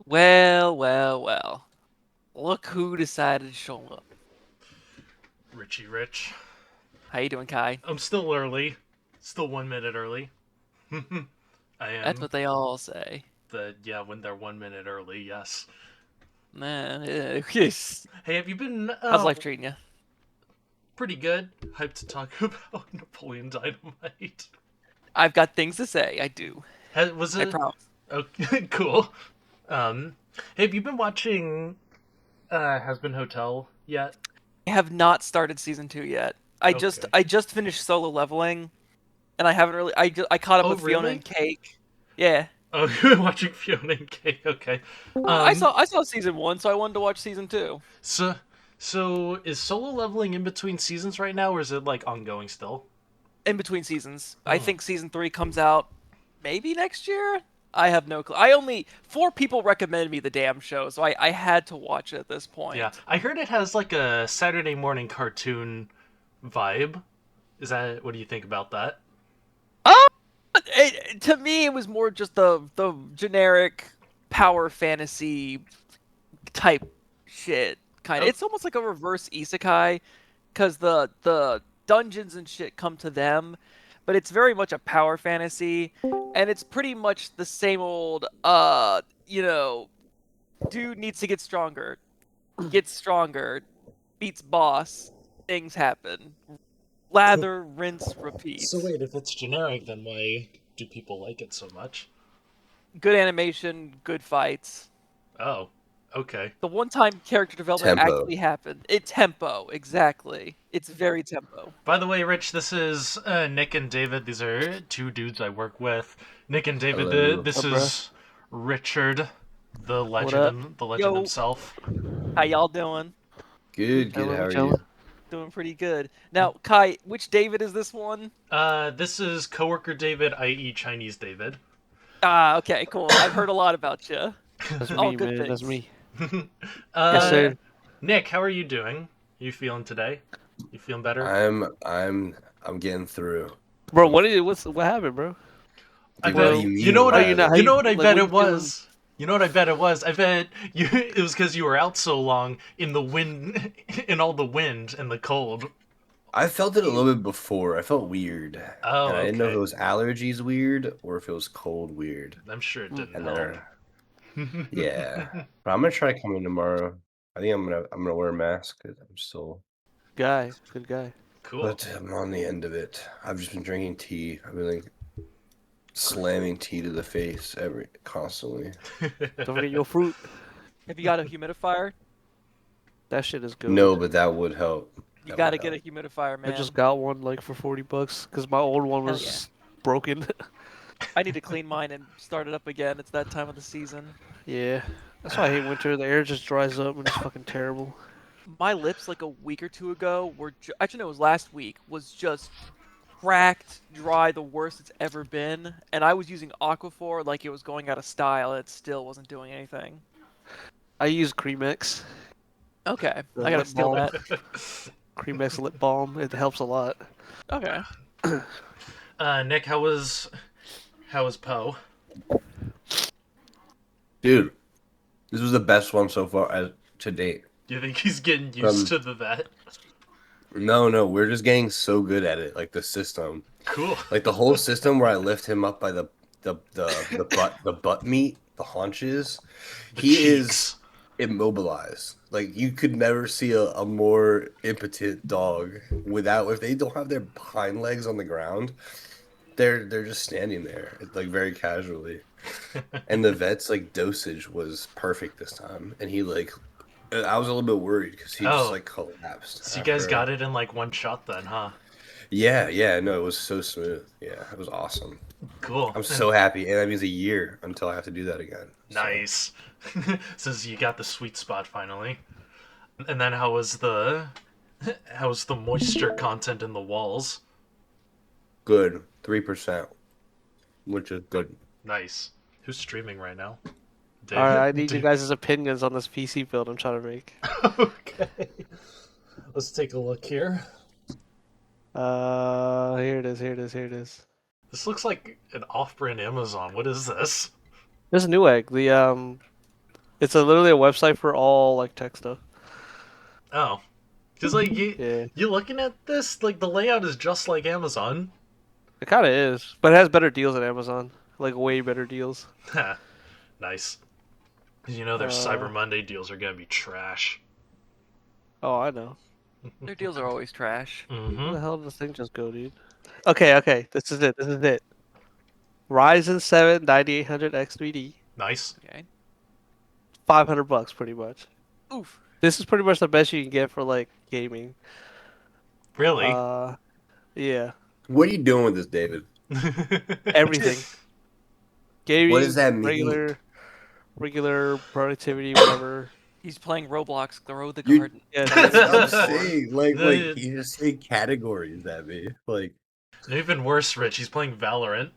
Well, well, well. Look who decided to show up. Richie Rich. How you doing, Kai? I'm still early. Still 1 minute early. I That's am what they all say. when they're 1 minute early, yes. Man, Hey, have you been how's life treating you? pretty good? Hyped to talk about Napoleon Dynamite. I've got things to say. I do. Was I it promise. okay? Cool. Um, hey, have you been watching Has Been Hotel yet? I have not started season 2 yet. I just Okay. I just finished solo leveling, and I haven't really. I caught up Oh, with Fiona really? and Cake. Yeah, Oh, you've been watching Fiona and Cake. Okay. I Um, saw I saw season 1, so I wanted to watch season 2. So, so is solo leveling in between seasons right now, or is it like ongoing still? In between seasons, I Oh, think season 3 comes out maybe next year. I have no clue. I only four people recommended me the damn show, so I had to watch it at this yeah. point. I heard it has like a Saturday morning cartoon vibe. Is that what do you think about that? Oh, to me, it was more just the generic power fantasy type shit. Kind of, Oh, it's almost like a reverse isekai because the dungeons and shit come to them, but it's very much a power fantasy, and it's pretty much the same old. Dude needs to get stronger, gets stronger, beats boss, things happen. Lather, rinse, so repeat. wait, if it's generic, then why do people like it so much? Good animation, good fights. Oh, okay. The one time character development Tempo. actually happened. It tempo, exactly. It's very tempo. By the way, Rich, this is Nick and David. These are two dudes I work with. Nick and David. Hello. This Up, bro? is Richard, the What legend, up? and the legend Yo, himself. how y'all doing? We Good, good. chilling, How we are you? chilling. Doing pretty good. Now, Kai, which David is this one? This is coworker David, i.e., Chinese David. Ah, okay, cool. I've heard a lot about you. That's All me, good man. That's things. me. Yes, Hell uh, yeah. sir. Nick, how are you doing? You feeling today? You feeling better? I'm getting through. Bro, what happened, bro? I Dude, what do bet you Well, you mean? know What what are you not? How you happened? know you what I like? bet What it you feeling? was. You know what I bet it was. I bet you it was because you were out so long in the wind, in all the wind and the cold. I felt it a little bit before. I felt weird, Oh, and I didn't know if it okay. was allergies weird or if it was cold weird. I'm sure it Hmm. didn't And then, help. yeah, but I'm gonna try coming tomorrow. I think I'm gonna wear a mask 'cause I'm still, Good guy. Cool. but I'm on the end of it. I've just been drinking tea. I've been like slamming tea to the face constantly. Don't forget your fruit. Have you got a humidifier? That shit is No, good. but that would help. You That would gotta get a help. humidifier, I just man. got one like for $40 because my old one Hell yeah. was broken. I need to clean mine and start it up again. It's that time of the season. Yeah, that's why I hate winter. The air just dries up and it's fucking terrible. My lips, like a week or two ago, actually, no, it was last week, was just cracked, dry, the worst it's ever been. And I was using Aquaphor like it was going out of style, and it still wasn't doing anything. I use Creamex, Okay, the I gotta lip steal balm. that. Creamex lip balm. It helps a lot. Okay. Nick, how was Poe? Dude, this was the best one so far to date. Do you think he's getting used From to the vet? No, we're just getting so good at it. Like the system, Cool. like the whole system where I lift him up by the butt meat, the haunches. The He is cheeks. immobilized. Like you could never see a more impotent dog without if they don't have their hind legs on the ground. They're just standing there like very casually. And the vet's like dosage was perfect this time, and he like I was a little bit worried because he just Oh, like collapsed so you guys after. got it in like one shot then, huh? Yeah, no, it was so smooth. Yeah, it was awesome. Cool. I'm And so happy, and that means a year until I have to do that again. So nice. Since you got the sweet spot finally. And then how was the moisture content in the walls? good, 3%, which is good. Nice. Who's streaming right now? All right, I David. need you guys' opinions on this PC build I'm trying to make. Okay. Let's take a look here. Here it is. Here it is. Here it is. This looks like an off-brand Amazon. What is this? There's a new egg. The It's literally a website for all like tech stuff. Oh, because like Yeah, you looking at this, like the layout is just like Amazon. it kind of is, but it has better deals than Amazon. Like way better deals. Nice. You know their Uh, Cyber Monday deals are gonna be trash. oh, I know. Their deals are always trash. Where Mm-hmm. the hell did this thing just go, dude? Okay. This is it. This is it. Ryzen 7 9800 X3D. Nice. Okay. $500 pretty much. Oof. This is pretty much the best you can get for like gaming. Really? Yeah, What are you doing with this, David? everything. What does Gaming, that mean? regular productivity, whatever. He's playing Roblox. Throw the You, garden. Yeah, that's dude. what I'm saying. Like No, you just say categories at me. Like, Even worse, Rich. He's playing Valorant.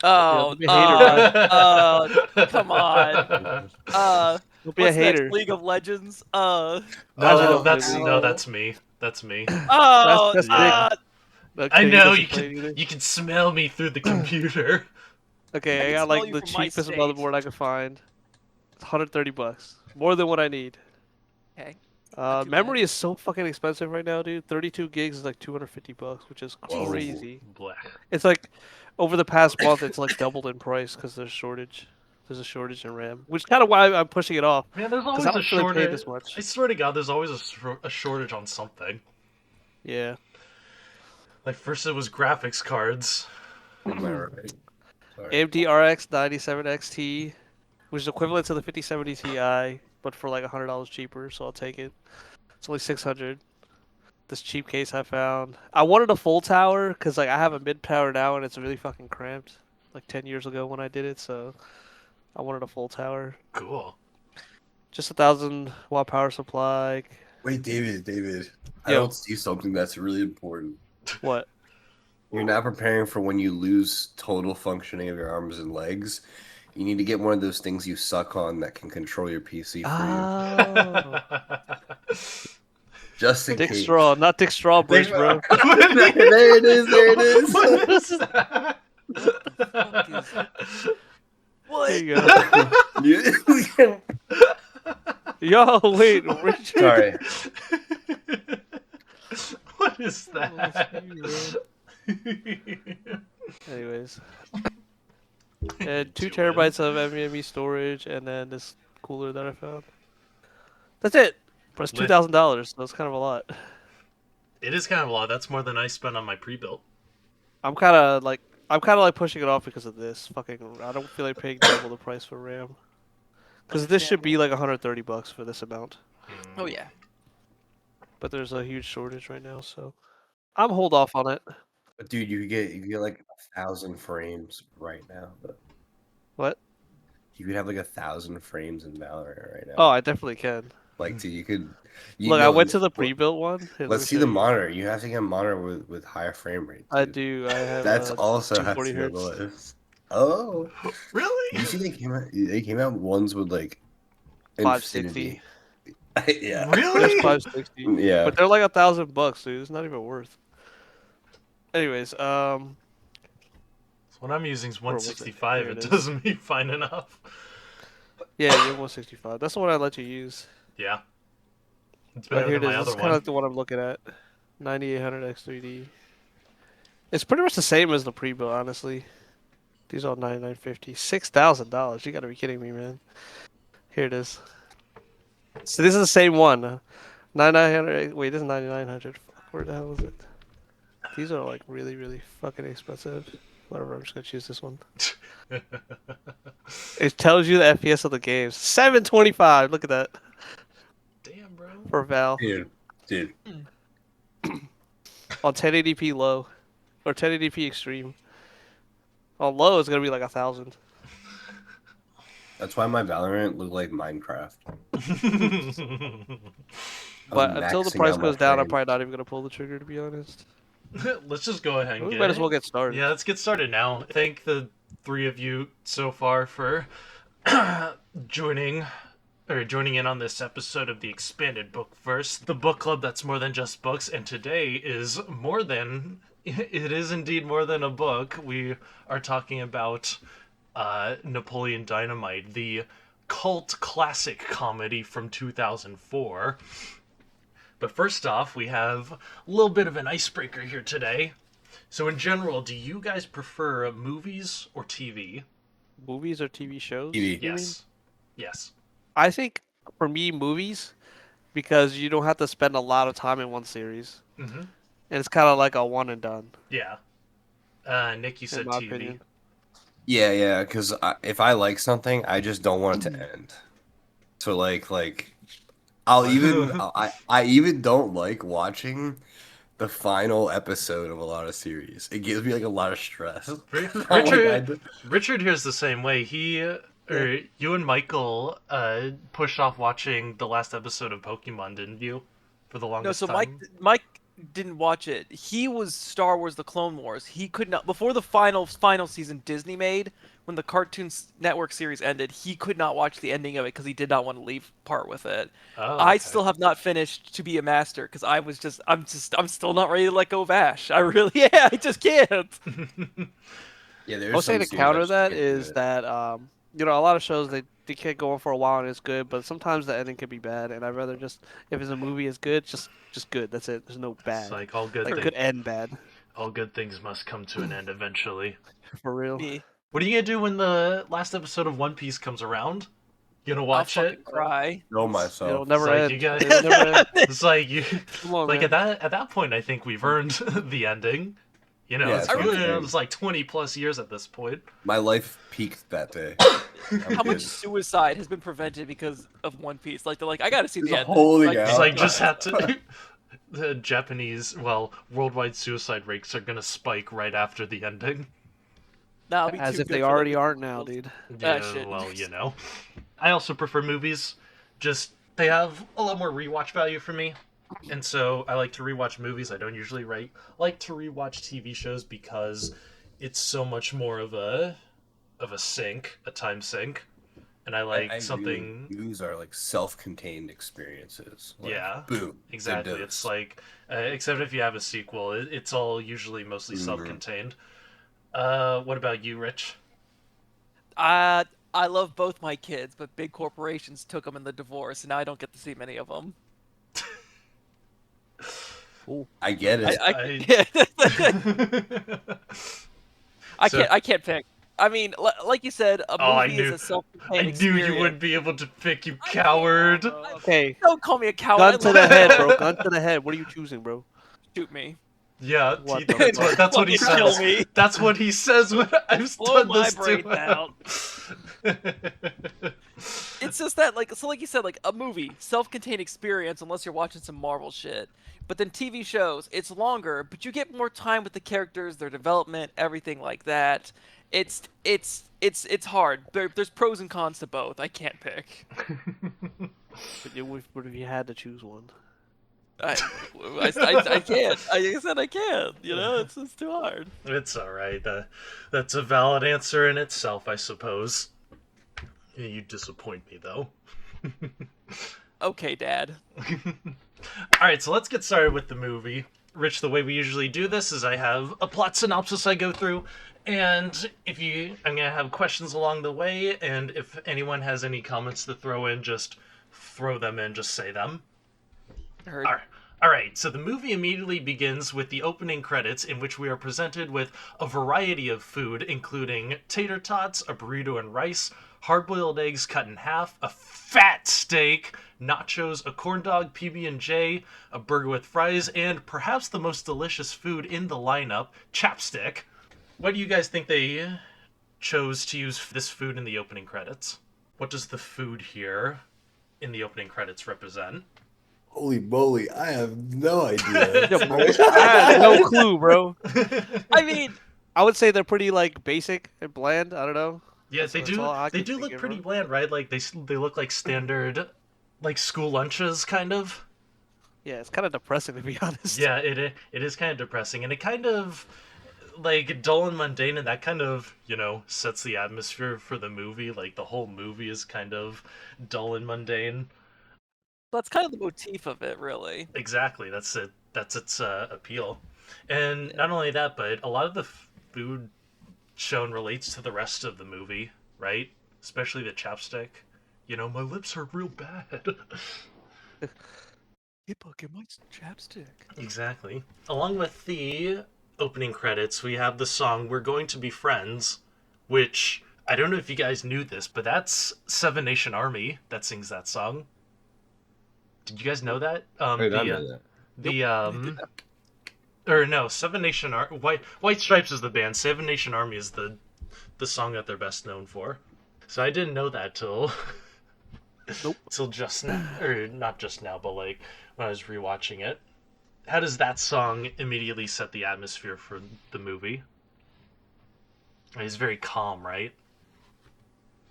Yeah, Oh, don't be a hater, bro. come on. Don't be a What's next? hater. League of Legends. How'd you No, know play that's League? no, no. that's me. That's me. Oh, That's Nick. Yeah. Okay, I he know doesn't play it either. you can smell me through the computer. I Okay, I can got smell like you the from my cheapest state. motherboard I could find. It's $130. More than what I need. Okay. Not too Memory bad. is so fucking expensive right now, dude. 32 gigs is like $250, which is Whoa. crazy. Blech. It's like over the past month, it's like doubled in price because there's shortage. There's a shortage in RAM, which is kind of why I'm pushing it off Man, there's because always I a don't really pay shortage. this much. I swear to God, there's always a shortage on something. Yeah. Like first it was graphics cards. am I right? Sorry. AMD RX 97 XT, which is equivalent to the 5070 Ti, but for like $100 cheaper, so I'll take it. It's only 600. This cheap case I found. I wanted a full tower because like I have a mid tower now and it's really fucking cramped. Like 10 years ago when I did it, so I wanted a full tower. Cool. Just 1,000 watt power supply. Wait, David. I Yo. don't see something that's really important. What? You're not preparing for when you lose total functioning of your arms and legs. You need to get one of those things you suck on that can control your PC for Oh. you. Just in Dick case. Straw, not Dick Strawbridge, bro. There it is. There it is. What is that? fuck is- What? Here you go. Yo, wait, Richard. Sorry. What is Oh, that? that's you, Anyways. And 2 terabytes of NVMe storage, and then this cooler that I found. That's it. But it's Lit. $2,000, so it's kind of a lot. It is kind of a lot. That's more than I spent on my pre-built. I'm kind of like pushing it off because of this. Fucking, I don't feel like paying double the price for RAM. Because this should be like $130 for this amount. Oh yeah. But there's a huge shortage right now, so I'm hold off on it. But dude, you could get like 1,000 frames right now. But What? you could have like 1,000 frames in Valorant right now. Oh, I definitely can. Like, so you could. You Look, I know, went to the pre-built one. Here, let Let's me see show the you. monitor. You have to get a monitor with higher frame rate. I dude. do. I have. That's also has 240 to be on the hertz. list. Oh, Really? you see they came out. They came out ones with like 560. infinity. Yeah. Really? There's 560. Yeah. But they're like $1,000, dude. It's not even worth. Anyways, What I'm using is Where was it? 165. Here It it is. doesn't mean fine enough. yeah, you have 165. That's the one I let you use. Yeah. It's But better here than it my is. It's other kind of one. like the one I'm looking at. 9800 X3D. It's pretty much the same as the pre-built, honestly. These are all $9,950. $6,000. You gotta be kidding me, man. Here it is. So this is the same one. 9900. Wait, this is 9900. Fuck, where the hell is it? These are like really, really fucking expensive. Whatever, I'm just gonna choose this one. It tells you the FPS of the games. 725. Look at that Damn, bro. for Val Dude. on 1080p low or 1080p extreme. On low, it's gonna be like 1,000. That's why my Valorant looked like Minecraft. I was But until the maxing price out my goes down, I'm frames. probably not even gonna pull the trigger, to be honest. Let's just go ahead and We get might as it. well get started. Yeah, let's get started now. Thank the three of you so far for joining in on this episode of the Expanded Bookverse, the book club that's more than just books, and today is more than it is indeed more than a book. We are talking about Napoleon Dynamite, the cult classic comedy from 2004. But first off, we have a little bit of an icebreaker here today. So in general, do you guys prefer movies or TV? Movies or TV shows? TV. you mean? Yes. Yes. I think for me, movies, because you don't have to spend a lot of time in one series, Mm-hmm. and it's kind of like a one and done, Yeah. Nick, you in said my TV. opinion. Yeah, because if I like something, I just don't want it to end. So like, I even don't like watching the final episode of a lot of series. It gives me like a lot of stress. Richard here's the same way. You and Michael pushed off watching the last episode of Pokemon, didn't you? For the No, longest so time. Mike didn't watch it. He was Star Wars: The Clone Wars. He could not before the final season Disney made when the Cartoon Network series ended. He could not watch the ending of it because he did not want to leave part with it. Oh, I okay. still have not finished To Be a Master because I'm still not ready to let go of Ash. I really yeah, I just can't. Yeah, I there's would say some to series I counter just that can't do is it. that a lot of shows they can't go on for a while and it's good, but sometimes the ending could be bad, and I'd rather just if it's a movie is good, just good. That's it. There's no It's bad. like all good Like it could end bad all good things must come to an end eventually. for real. Me, What are you gonna do when the last episode of One Piece comes around? You gonna I'll watch fucking it? cry. Know It'll myself. never like you end. got- It'll never end. It's like you Come on, like man. at that point I think we've earned the ending. You know, Yeah, it's, that's what I'm saying. it's like 20 plus years at this point. My life peaked that day. How much suicide has been prevented because of One Piece? Like they're like, I gotta see Just the ending. holding Like, out. It's like just had to the worldwide suicide rates are gonna spike right after the ending. nah, it'll be As too if good they for them already to aren't cancel. now, dude. Yeah, shit. well, you know. I also prefer movies. Just they have a lot more rewatch value for me. And so I like to rewatch movies. I don't usually like to rewatch TV shows because it's so much more of a time sink. And I like I agree. something Movies are like self-contained experiences. Like, yeah. boom. Exactly. they're It's dose. like except if you have a sequel, it's all usually mostly Mhm. self-contained. What about you, Rich? I I love both my kids, but big corporations took them in the divorce, and now I don't get to see many of them. I get it. I I can't pick. I mean, like you said, a Oh, movie is a I self-contained knew you experience. wouldn't be able to pick, you I coward. can't, bro. Okay, Don't call me a coward. gun I to love the you. head, bro. Gun to the head. What are you choosing, bro? Shoot me. Yeah, What the that's what he Fucking kill says. me. That's what he says when I've Blow done my this to brains him. out. It's just that, like you said, like a movie, self-contained experience, unless you're watching some Marvel shit. But then TV shows, it's longer, but you get more time with the characters, their development, everything like that. It's hard. There's pros and cons to both. I can't pick. What if you had to choose one? I can't. Like I said, I can't. You know, it's too hard. It's all right. That's a valid answer in itself, I suppose. You disappoint me, though. Okay, Dad. All right, so let's get started with the movie. Rich, the way we usually do this is I have a plot synopsis I go through, and I'm gonna have questions along the way, and if anyone has any comments to throw in, just throw them in, just say them. Heard. All right, so the movie immediately begins with the opening credits, in which we are presented with a variety of food, including tater tots, a burrito and rice, hard-boiled eggs cut in half, a fat steak, nachos, a corn dog, PB&J, a burger with fries, and perhaps the most delicious food in the lineup, chapstick. Why do you guys think they chose to use this food in the opening credits? What does the food here in the opening credits represent? Holy moly, I have no idea. I had no clue, bro. I mean, I would say they're pretty like basic and bland. I don't know. Yeah, That's all I They can do think look of, pretty bro. bland, right? Like they look like standard, like school lunches, kind of. Yeah, it's kind of depressing to be honest. Yeah, it is kind of depressing, and it kind of like dull and mundane, and that kind of sets the atmosphere for the movie. Like the whole movie is kind of dull and mundane. that's kind of the motif of it, really. Exactly, that's it. That's its appeal, and not only that, but a lot of the food shown relates to the rest of the movie, right? Especially the chapstick. My lips hurt real bad. Hey, book, get my chapstick. Exactly. Along with the opening credits, we have the song We're Going to Be Friends, which I don't know if you guys knew this, but that's Seven Nation Army that sings that song. Did you guys know that? Wait, I know that. The or no, Seven Nation White Stripes is the band. Seven Nation Army is the song that they're best known for. So I didn't know that till Nope. till just now, or not just now, but like when I was rewatching it. How does that song immediately set the atmosphere for the movie? It's very calm, right?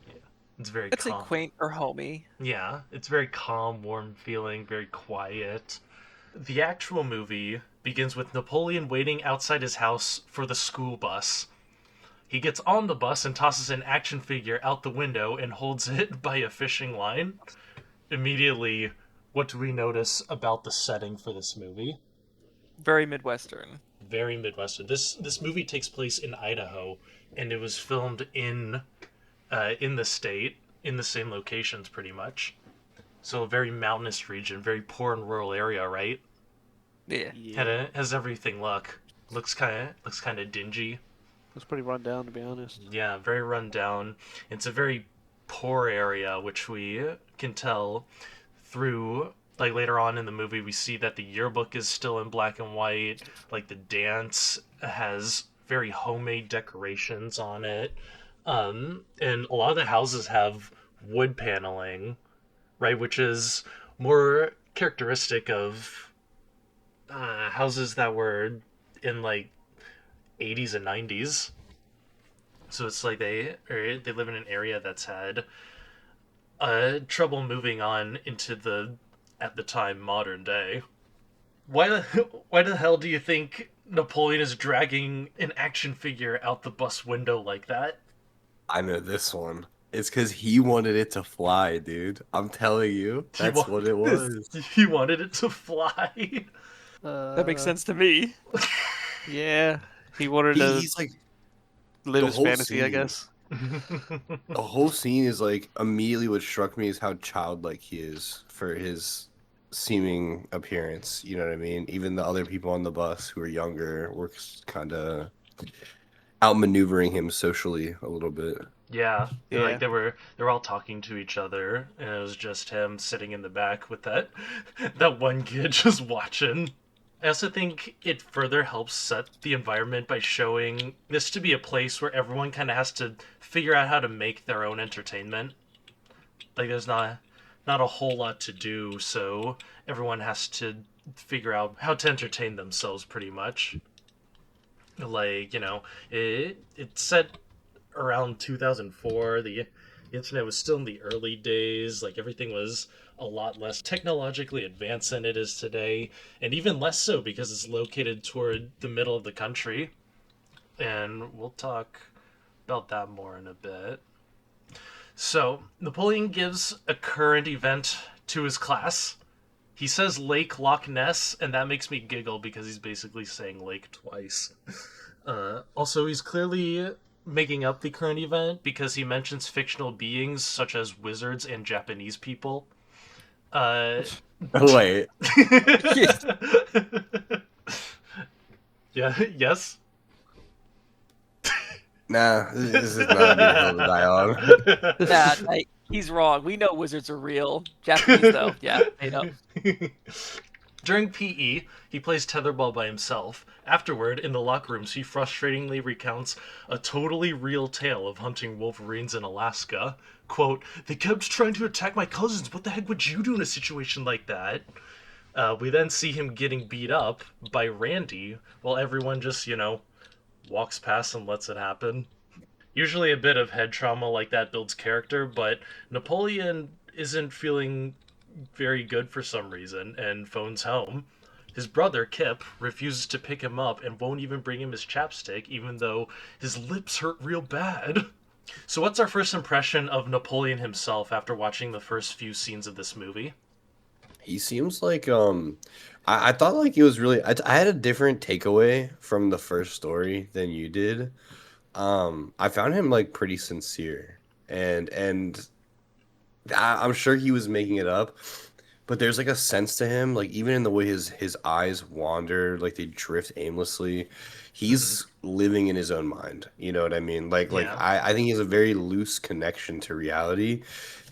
Yeah, it's very I'd say calm. quaint or homey. Yeah, it's very calm, warm feeling, very quiet. The actual movie begins with Napoleon waiting outside his house for the school bus. He gets on the bus and tosses an action figure out the window and holds it by a fishing line. Immediately, what do we notice about the setting for this movie? Very Midwestern. Very Midwestern. This movie takes place in Idaho, and it was filmed in the state, in the same locations, pretty much. So a very mountainous region, very poor and rural area, right? Yeah. Has everything looks kind of dingy. It's pretty run down, to be honest. Yeah, very run down. It's a very poor area, which we can tell through, like, later on in the movie we see that the yearbook is still in black and white. Like, the dance has very homemade decorations on it. And a lot of the houses have wood paneling, right, which is more characteristic of houses that were in like 80s and 90s. So it's like they live in an area that's had trouble moving on into the, at the time, modern day. Why the hell do you think Napoleon is dragging an action figure out the bus window like that? I know this one. It's because he wanted it to fly, dude. I'm telling you, that's what it was. He wanted it to fly. That makes sense to me. Yeah, he wanted to He's like live the his whole fantasy, I scene. guess. The whole scene is like immediately what struck me is how childlike he is for his seeming appearance. You know what I mean? Even the other people on the bus who are younger were kind of outmaneuvering him socially a little bit. Yeah, Yeah. like they were all talking to each other, and it was just him sitting in the back with that one kid just watching. I also think it further helps set the environment by showing this to be a place where everyone kind of has to figure out how to make their own entertainment. Like there's not a whole lot to do, so everyone has to figure out how to entertain themselves pretty much. Like, it's set around 2004. The internet was still in the early days. Like everything was a lot less technologically advanced than it is today, and even less so because it's located toward the middle of the country. And we'll talk about that more in a bit. So, Napoleon gives a current event to his class. He says Lake Loch Ness, and that makes me giggle because he's basically saying lake twice. Also, he's clearly making up the current event because he mentions fictional beings such as wizards and Japanese people. Wait, Yeah, yes? nah, this is not a good hill to die on. He's wrong. We know wizards are real. Japanese, though, yeah, they know. During PE, he plays tetherball by himself. Afterward, in the locker rooms, he frustratingly recounts a totally real tale of hunting wolverines in Alaska. Quote, "They kept trying to attack my cousins. What the heck would you do in a situation like that?" We then see him getting beat up by Randy, while everyone just, walks past and lets it happen. Usually a bit of head trauma like that builds character, but Napoleon isn't feeling very good for some reason and phones home. His brother, Kip, refuses to pick him up and won't even bring him his chapstick, even though his lips hurt real bad. So what's our first impression of Napoleon himself after watching the first few scenes of this movie? He seems like I thought like it was really I had a different takeaway from the first story than you did. I found him like pretty sincere and I'm sure he was making it up, but there's like a sense to him, like even in the way his eyes wander, like they drift aimlessly. Mhm. He's living in his own mind. You know what I mean? Like Yeah. I think he has a very loose connection to reality,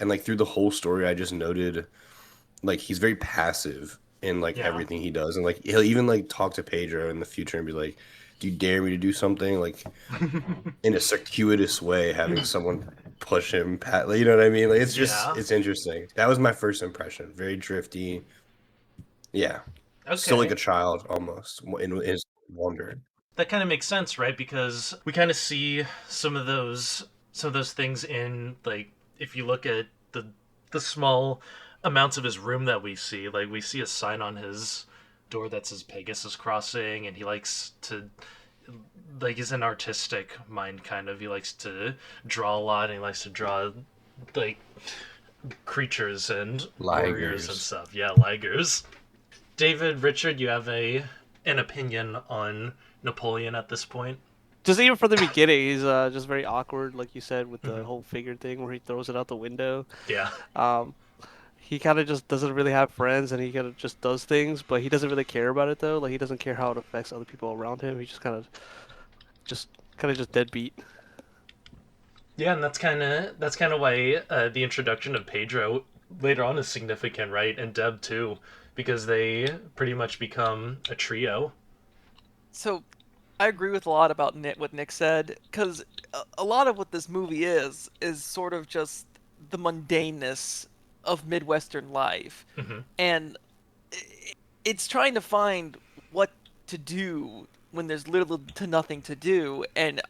and like through the whole story, I just noted like he's very passive in like Yeah. everything he does, and like he'll even like talk to Pedro in the future and be like, "Do you dare me to do something?" Like in a circuitous way, having someone push him, like, you know what I mean? Like it's just Yeah. it's interesting. That was my first impression. Very drifty. Yeah, still like a Okay. child almost in his wonder. That kind of makes sense, right? Because we kind of see some of those things in, like, if you look at the small amounts of his room that we see, like we see a sign on his door that says Pegasus Crossing, and he likes to, like, he's an artistic mind kind of. He likes to draw a lot, and he likes to draw like creatures and warriors and Ligers. stuff. Yeah, ligers. David, Richard, you have an opinion on Napoleon at this point? Just even from the beginning, he's just very awkward, like you said, with the Hmm. whole figure thing where he throws it out the window. Yeah. Um, he kind of just doesn't really have friends, and he kind of just does things, but he doesn't really care about it though. Like he doesn't care how it affects other people around him. He just kind of just deadbeat. Yeah, and that's kind of why the introduction of Pedro later on is significant, right? And Deb too, because they pretty much become a trio. So I agree with a lot about what Nick said, because a lot of what this movie is sort of just the mundaneness of Midwestern life, Hmm. and it's trying to find what to do when there's little to nothing to do. And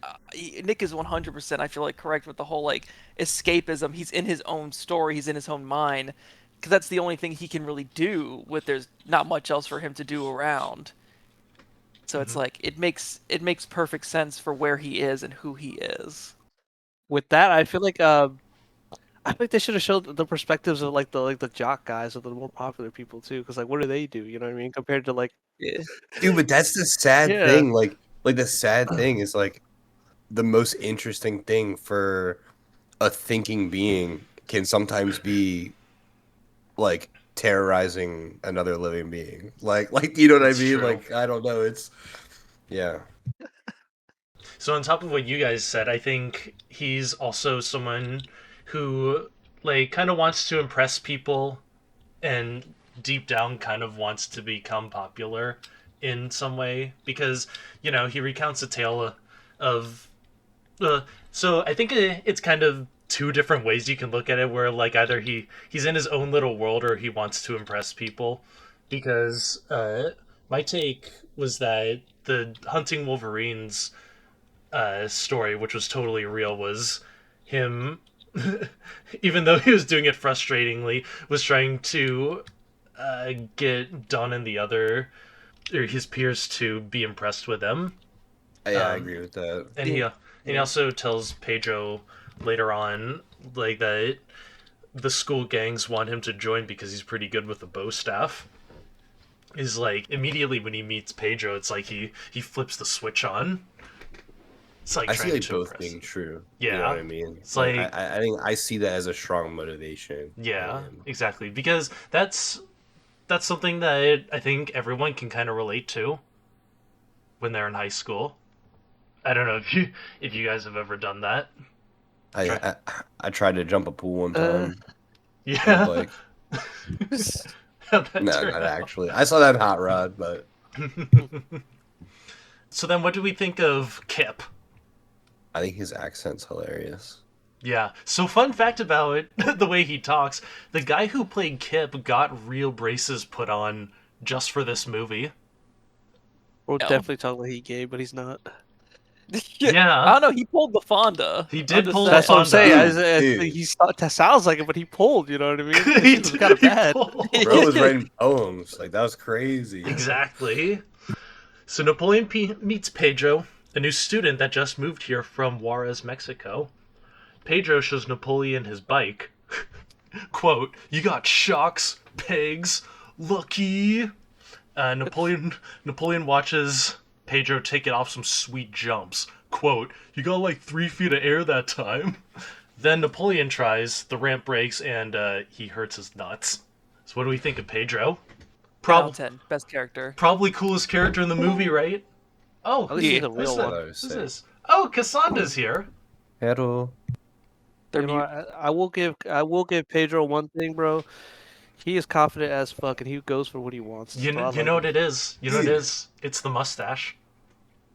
Nick is 100%, I feel like, correct with the whole like escapism. He's in his own story, he's in his own mind, because that's the only thing he can really do with there's not much else for him to do around. So it's Hmm. like it makes perfect sense for where he is and who he is. With that, I think they should have showed the perspectives of like the jock guys or the more popular people too, because like what do they do? You know what I mean? Compared to like Yeah. Dude, but that's the sad yeah, thing. Like the sad thing is like the most interesting thing for a thinking being can sometimes be like terrorizing another living being. Like you know what I It's mean? true. Like I don't know. It's yeah. So on top of what you guys said, I think he's also someone who, like, kind of wants to impress people and deep down kind of wants to become popular in some way, because he recounts a tale of uh, so I think it's kind of two different ways you can look at it, where like either he's in his own little world or he wants to impress people, because my take was that the hunting wolverines story, which was totally real, was him, even though he was doing it frustratingly, was trying to get Don and the other, or his peers, to be impressed with them. Yeah, I Um, agree with that. and Yeah. he also tells Pedro later on, like, that the school gangs want him to join because he's pretty good with the bow staff. Is like immediately when he meets Pedro, it's like he flips the switch on. It's like I see trying like to both impress. being true. You know what Yeah, I mean? it's Like like, I think I see that as a strong motivation in yeah, him. exactly, because that's something that I think everyone can kind of relate to when they're in high school. I don't know if you guys have ever done that. I Try, I, I tried to jump a pool one uh, time on a yeah. bike. How'd that No, turn not out? actually. I saw that in Hot Rod, but So then, what do we think of Kip? I think his accent's hilarious. Yeah. So fun fact about it, the way he talks, the guy who played Kip got real braces put on just for this movie. we'll No. definitely talk like he gay, but he's not. Yeah, I Yeah, don't know. He pulled the Fonda. he I'm did just pull the That's what I'm saying. saying. Fonda. Dude, That sounds like it, but he pulled. You know what I mean? It he was kind did. of He bad. bro pulled. was writing poems. Like that was crazy. Exactly. So Napoleon meets Pedro, a new student that just moved here from Juarez, Mexico. Pedro shows Napoleon his bike. Quote, "You got shocks, pegs, lucky." Napoleon watches Pedro take it off some sweet jumps. Quote, "You got like 3 feet of air that time." Then Napoleon tries, the ramp breaks, and he hurts his nuts. So what do we think of Pedro? 10 out of 10. Best character. Probably coolest character in the movie, right? Oh, At least he's a who's real that? one. Who's this? Oh, Cassandra's here. Hello. They're You know, mute. I will give Pedro one thing, bro. He is confident as fuck, and he goes for what he wants. You So I know, like what him. it is. You know what it is. It's the mustache.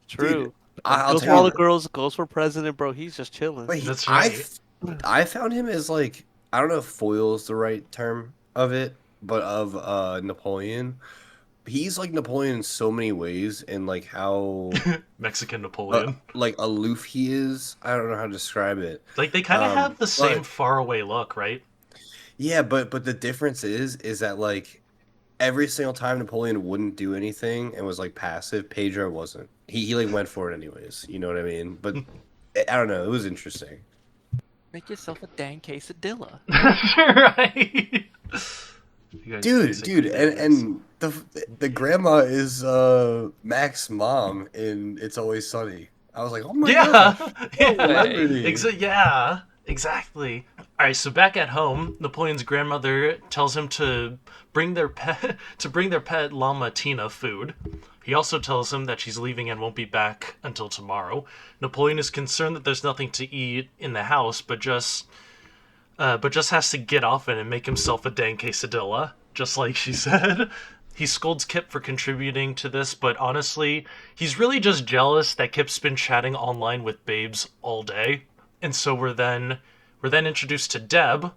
True. Dude, I'll Goes for tell all you. the girls. Goes for president, bro. He's just chilling. Wait, That's right. I found him as like, I don't know if foil is the right term of it, but of Napoleon. He's like Napoleon in so many ways, and like how Mexican Napoleon. like aloof he is. I don't know how to describe it. Like they kind of have the same but- faraway look, right? Yeah, but the difference is that like every single time Napoleon wouldn't do anything and was like passive, Pedro wasn't. He like went for it anyways. You know what I mean? But I don't know. It was interesting. Make yourself a dang quesadilla. Right. You guys Dude, basically and the grandma is Mac's mom in It's Always Sunny. I was like, oh my yeah, gosh, yeah. celebrity. Yeah, exactly. All right, so back at home, Napoleon's grandmother tells him to bring their pet llama Tina food. He also tells him that she's leaving and won't be back until tomorrow. Napoleon is concerned that there's nothing to eat in the house, but just has to get off it and make himself a dang quesadilla, just like she said. He scolds Kip for contributing to this, but honestly, he's really just jealous that Kip's been chatting online with babes all day. And so we're then introduced to Deb,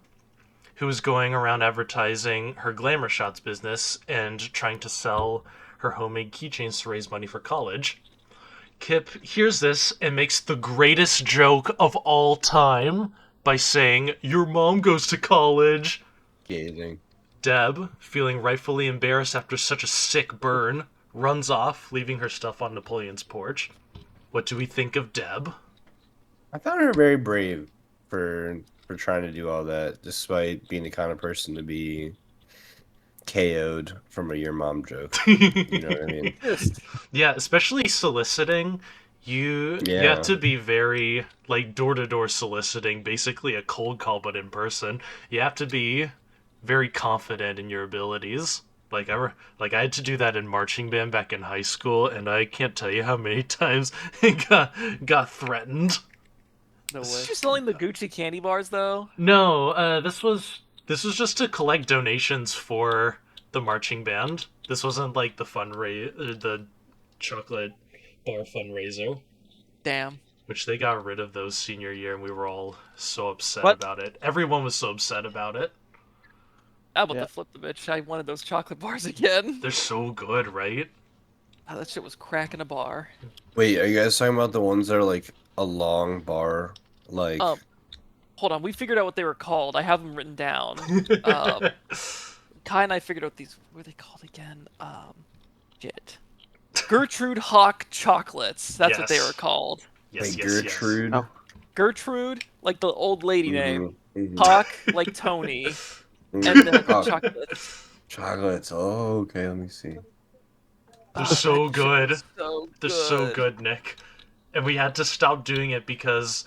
who is going around advertising her glamour shots business and trying to sell her homemade keychains to raise money for college. Kip hears this and makes the greatest joke of all time by saying, "Your mom goes to college." Gazing. Deb, feeling rightfully embarrassed after such a sick burn, runs off, leaving her stuff on Napoleon's porch. What do we think of Deb? I found her very brave for trying to do all that, despite being the kind of person to be KO'd from a your mom joke. You know what I mean? Yeah, especially soliciting. You have to be very, like, door-to-door soliciting, basically a cold call, but in person. You have to be very confident in your abilities. Like I had to do that in marching band back in high school, and I can't tell you how many times it got threatened. No way. Is she selling the Gucci candy bars though? No, this was just to collect donations for the marching band. This wasn't like the chocolate bar fundraiser, Damn. which they got rid of those senior year, and we were all so upset What? about it. Everyone was so upset about it. How about Yeah. the flip the bitch? I wanted those chocolate bars again. They're so good, right? Oh, that shit was cracking a bar. Wait, are you guys talking about the ones that are like a long bar? Like, Hold on, we figured out what they were called. I have them written down. Kai and I figured out these. What were they called again? Shit. Gertrude Hawk chocolates. That's what they Yes. were called. Yes, wait, yes, Gertrude? Oh. Gertrude, like the old lady name. Mhm. Hawk, like Tony. Mhm. And then Oh, chocolates. chocolates. Oh, okay. Let me see. They're so that shit good. was so They're so good, Nick. And we had to stop doing it because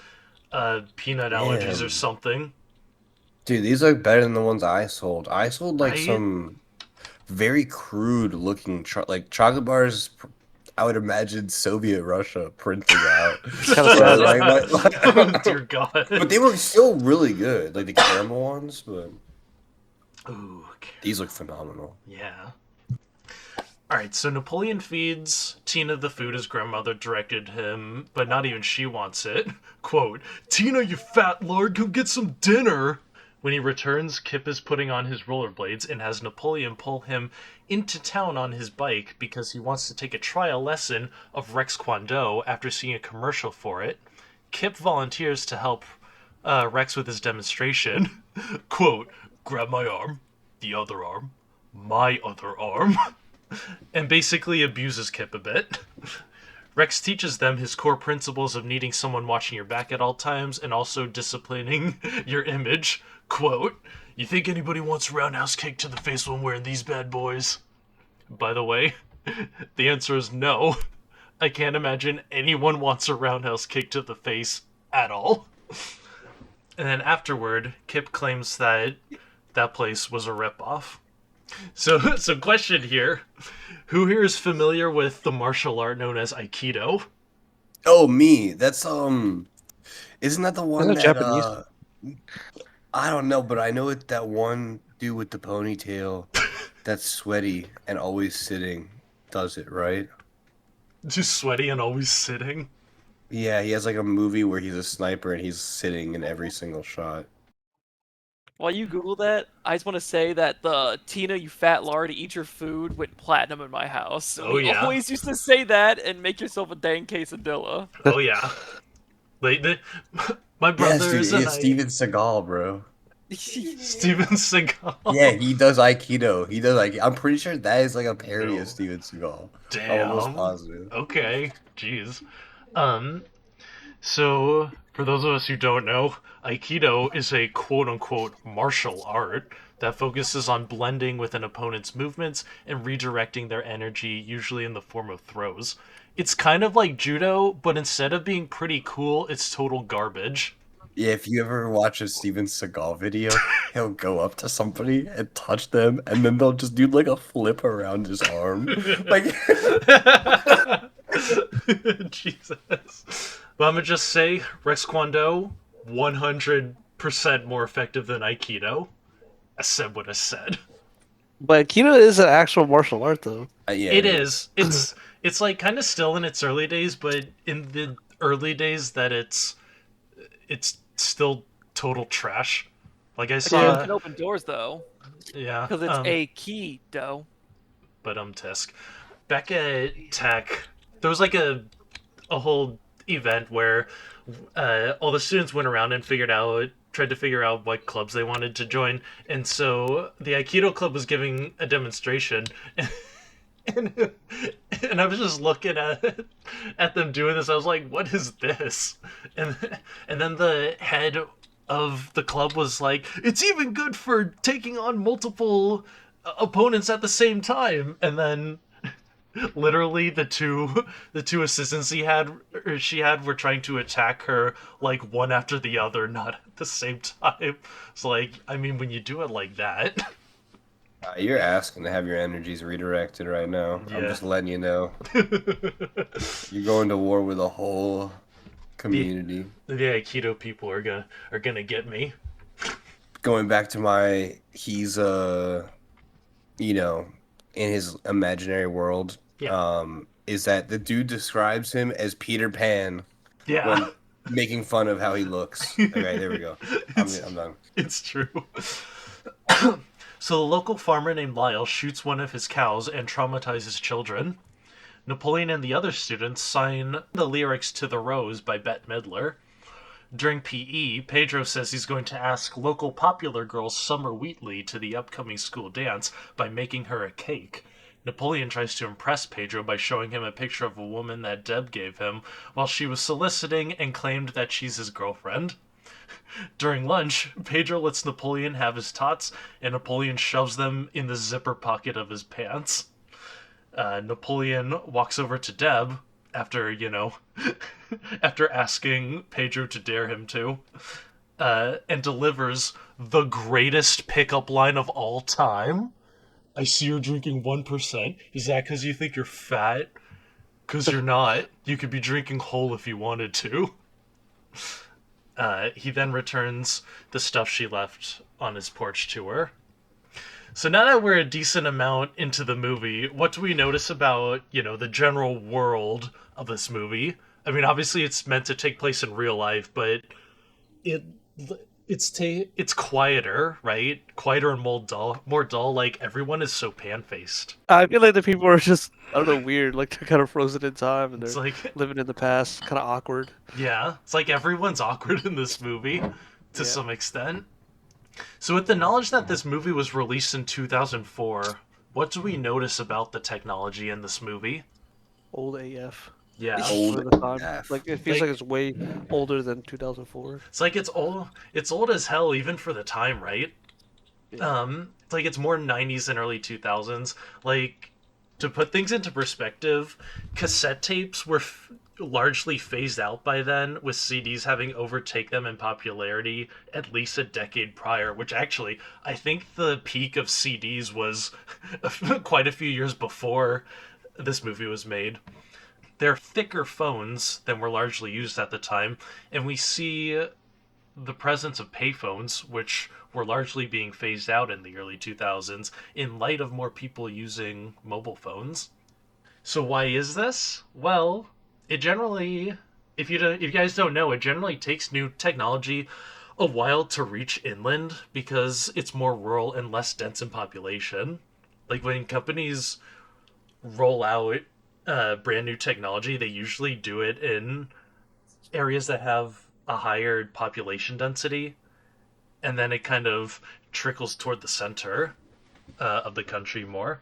peanut allergies or Man. something. Dude, these look better than the ones I sold. I sold like Right? some very crude looking like chocolate bars. I would imagine Soviet Russia printing out. Kinda sad. Like- Dear God. but they were still really good, like the caramel ones. But Ooh, okay. these look phenomenal. Yeah. Alright, so Napoleon feeds Tina the food his grandmother directed him, but not even she wants it. Quote, "Tina, you fat lard, come get some dinner!" When he returns, Kip is putting on his rollerblades and has Napoleon pull him into town on his bike because he wants to take a trial lesson of Rex Kwon Do after seeing a commercial for it. Kip volunteers to help Rex with his demonstration. Quote, "Grab my arm, the other arm, my other arm," and basically abuses Kip a bit. Rex teaches them his core principles of needing someone watching your back at all times and also disciplining your image. Quote, "You think anybody wants a roundhouse kick to the face when wearing these bad boys?" By the way, the answer is no. I can't imagine anyone wants a roundhouse kick to the face at all. And then afterward, Kip claims that that place was a ripoff. So question here: who here is familiar with the martial art known as Aikido? Oh, me. That's isn't that the Is one that that Japanese? I don't know, but I know it that one dude with the ponytail that's sweaty and always sitting does it, right? Just sweaty and always sitting. Yeah, he has like a movie where he's a sniper and he's sitting in every single shot. While you Google that, I just want to say that the Tina, you fat lard, eat your food went platinum in my house. Oh We yeah, always used to say that and make yourself a dang quesadilla. oh yeah. Like my Yes, dude, brothers and it's I, Steven Seagal, bro. Steven Yeah, Seagal. he does Aikido. He does like I'm pretty sure that is like a parody of No, Steven Seagal. I'm almost damn. positive. Okay, jeez. Um, So, for those of us who don't know, Aikido is a quote unquote martial art that focuses on blending with an opponent's movements and redirecting their energy, usually in the form of throws. It's kind of like judo, but instead of being pretty cool, it's total garbage. Yeah, if you ever watch a Steven Seagal video, he'll go up to somebody and touch them, and then they'll just do like a flip around his arm. Like, Jesus. But I'm gonna just say, Rex Kwon Do, 100% more effective than Aikido. I said what I said. But Aikido is an actual martial art, though. yeah, It it is. is. It's like kind of still in its early days, but in the early days that it's still total trash. Like I Aikido saw, can open doors though, yeah. because it's a key dough. But Tisk. Back at Tech, there was like a whole event where all the students went around and tried to figure out what clubs they wanted to join, and so the Aikido club was giving a demonstration, and, and I was just looking at them doing this. I was like, "What is this?" And and then the head of the club was like, "It's even good for taking on multiple opponents at the same time." And then literally the two assistants she had were trying to attack her like one after the other, not at the same time. It's like, I mean, when you do it like that. You're asking to have your energies redirected right now. I'm Yeah. just letting you know. You're going to war with a whole the community. the Aikido people are gonna get me. Going back to he's you know, in his imaginary world, Yeah. is that the dude describes him as Peter Pan Yeah. when making fun of how he looks. Okay, there we go. I'm done. It's true. So the local farmer named Lyle shoots one of his cows and traumatizes children. Napoleon and the other students sign the lyrics to The Rose by Bette Midler. During PE, Pedro says he's going to ask local popular girl Summer Wheatley to the upcoming school dance by making her a cake. Napoleon tries to impress Pedro by showing him a picture of a woman that Deb gave him while she was soliciting and claimed that she's his girlfriend. During lunch, Pedro lets Napoleon have his tots, and Napoleon shoves them in the zipper pocket of his pants. Napoleon walks over to Deb after, after asking Pedro to dare him to, and delivers the greatest pickup line of all time. I see you're drinking 1%. Is that because you think you're fat? Because you're not. You could be drinking whole if you wanted to. He then returns the stuff she left on his porch to her. So now that we're a decent amount into the movie, what do we notice about, the general world of this movie? I mean, obviously it's meant to take place in real life, but it it's quieter, right? Quieter and more dull. More dull. Like everyone is so pan-faced. I feel like the people are just, I don't know, weird. Like they're kind of frozen in time and It's they're like, living in the past. Kind of awkward. yeah, it's like everyone's awkward in this movie to Yeah. some extent. So, with the knowledge that this movie was released in 2004, what do we notice about the technology in this movie? Old AF. Yeah. Old For the time. AF. Like it feels Like- like it's way older than 2004. It's like it's old. It's old as hell, even for the time, right? Yeah. It's like it's more 90s and early 2000s. Like, To put things into perspective, cassette tapes were largely phased out by then, with CDs having overtake them in popularity at least a decade prior, which actually, I think the peak of CDs was quite a few years before this movie was made. They're thicker phones than were largely used at the time, and we see the presence of payphones, which were largely being phased out in the early 2000s in light of more people using mobile phones. So why is this? Well, it generally, if you guys don't know, it generally takes new technology a while to reach inland because it's more rural and less dense in population. Like when companies roll out brand new technology, they usually do it in areas that have a higher population density, and then it kind of trickles toward the center of the country more.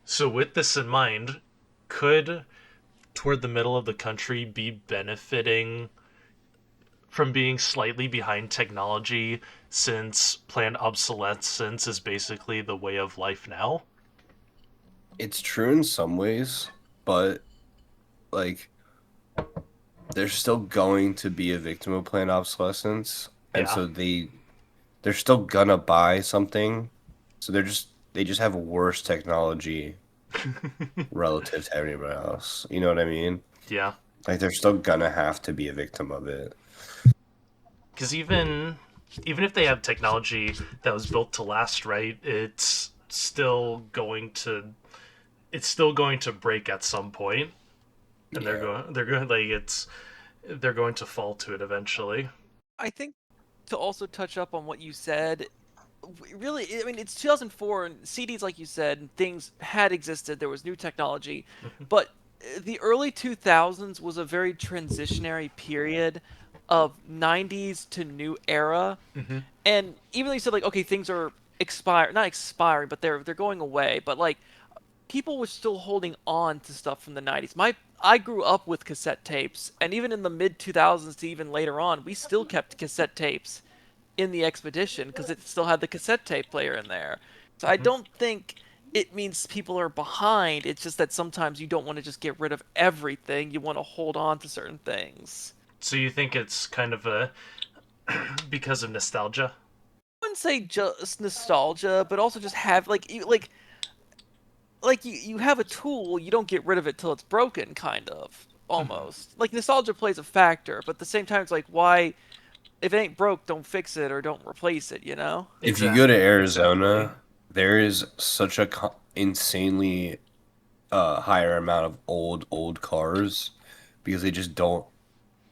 So, with this in mind, could toward the middle of the country be benefiting from being slightly behind technology since planned obsolescence is basically the way of life now? It's true in some ways, but like they're still going to be a victim of planned obsolescence, and Yeah. so they're still gonna buy something. So they just have worse technology relative to everybody else. You know what I mean? Yeah. Like they're still gonna have to be a victim of it. Because even if they have technology that was built to last, right, it's still going to break at some point, and Yeah. they're going like they're going to fall to it eventually. I think to also touch up on what you said, really, I mean, it's 2004 and CDs, like you said, and things had existed. There was new technology, but the early 2000s was a very transitionary period of 90s to new era. Mm-hmm. And even though you said like, okay, things are not expiring, but they're going away, but like people were still holding on to stuff from the 90s. I grew up with cassette tapes, and even in the mid 2000s to even later on, we still kept cassette tapes in the Expedition because it still had the cassette tape player in there. So I Mm-hmm. don't think it means people are behind. It's just that sometimes you don't want to just get rid of everything. You want to hold on to certain things. So you think it's kind of a because of nostalgia? I wouldn't say just nostalgia, but also just have you have a tool, you don't get rid of it till it's broken, kind of Mm-hmm. almost. Like nostalgia plays a factor, but at the same time, it's like why if it ain't broke, don't fix it or don't replace it. You know? If you go to Exactly. Arizona, there is such a insanely higher amount of old cars because they just don't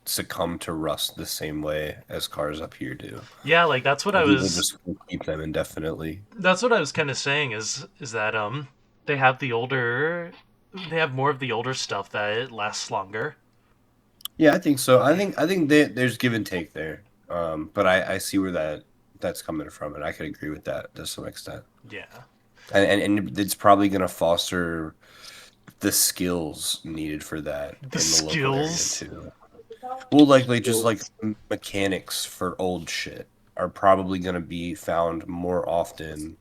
succumb to rust the same way as cars up here do. Yeah, like And people just keep them indefinitely. that's what I was kind of saying is that they have they have more of the older stuff that it lasts longer. Yeah, I think so. I think there's give and take there. But I see where that's coming from, and I could agree with that to some extent. Yeah. And it's probably going to foster the skills needed for that The in the local area skills. too. Well, just like mechanics for old shit are probably going to be found more often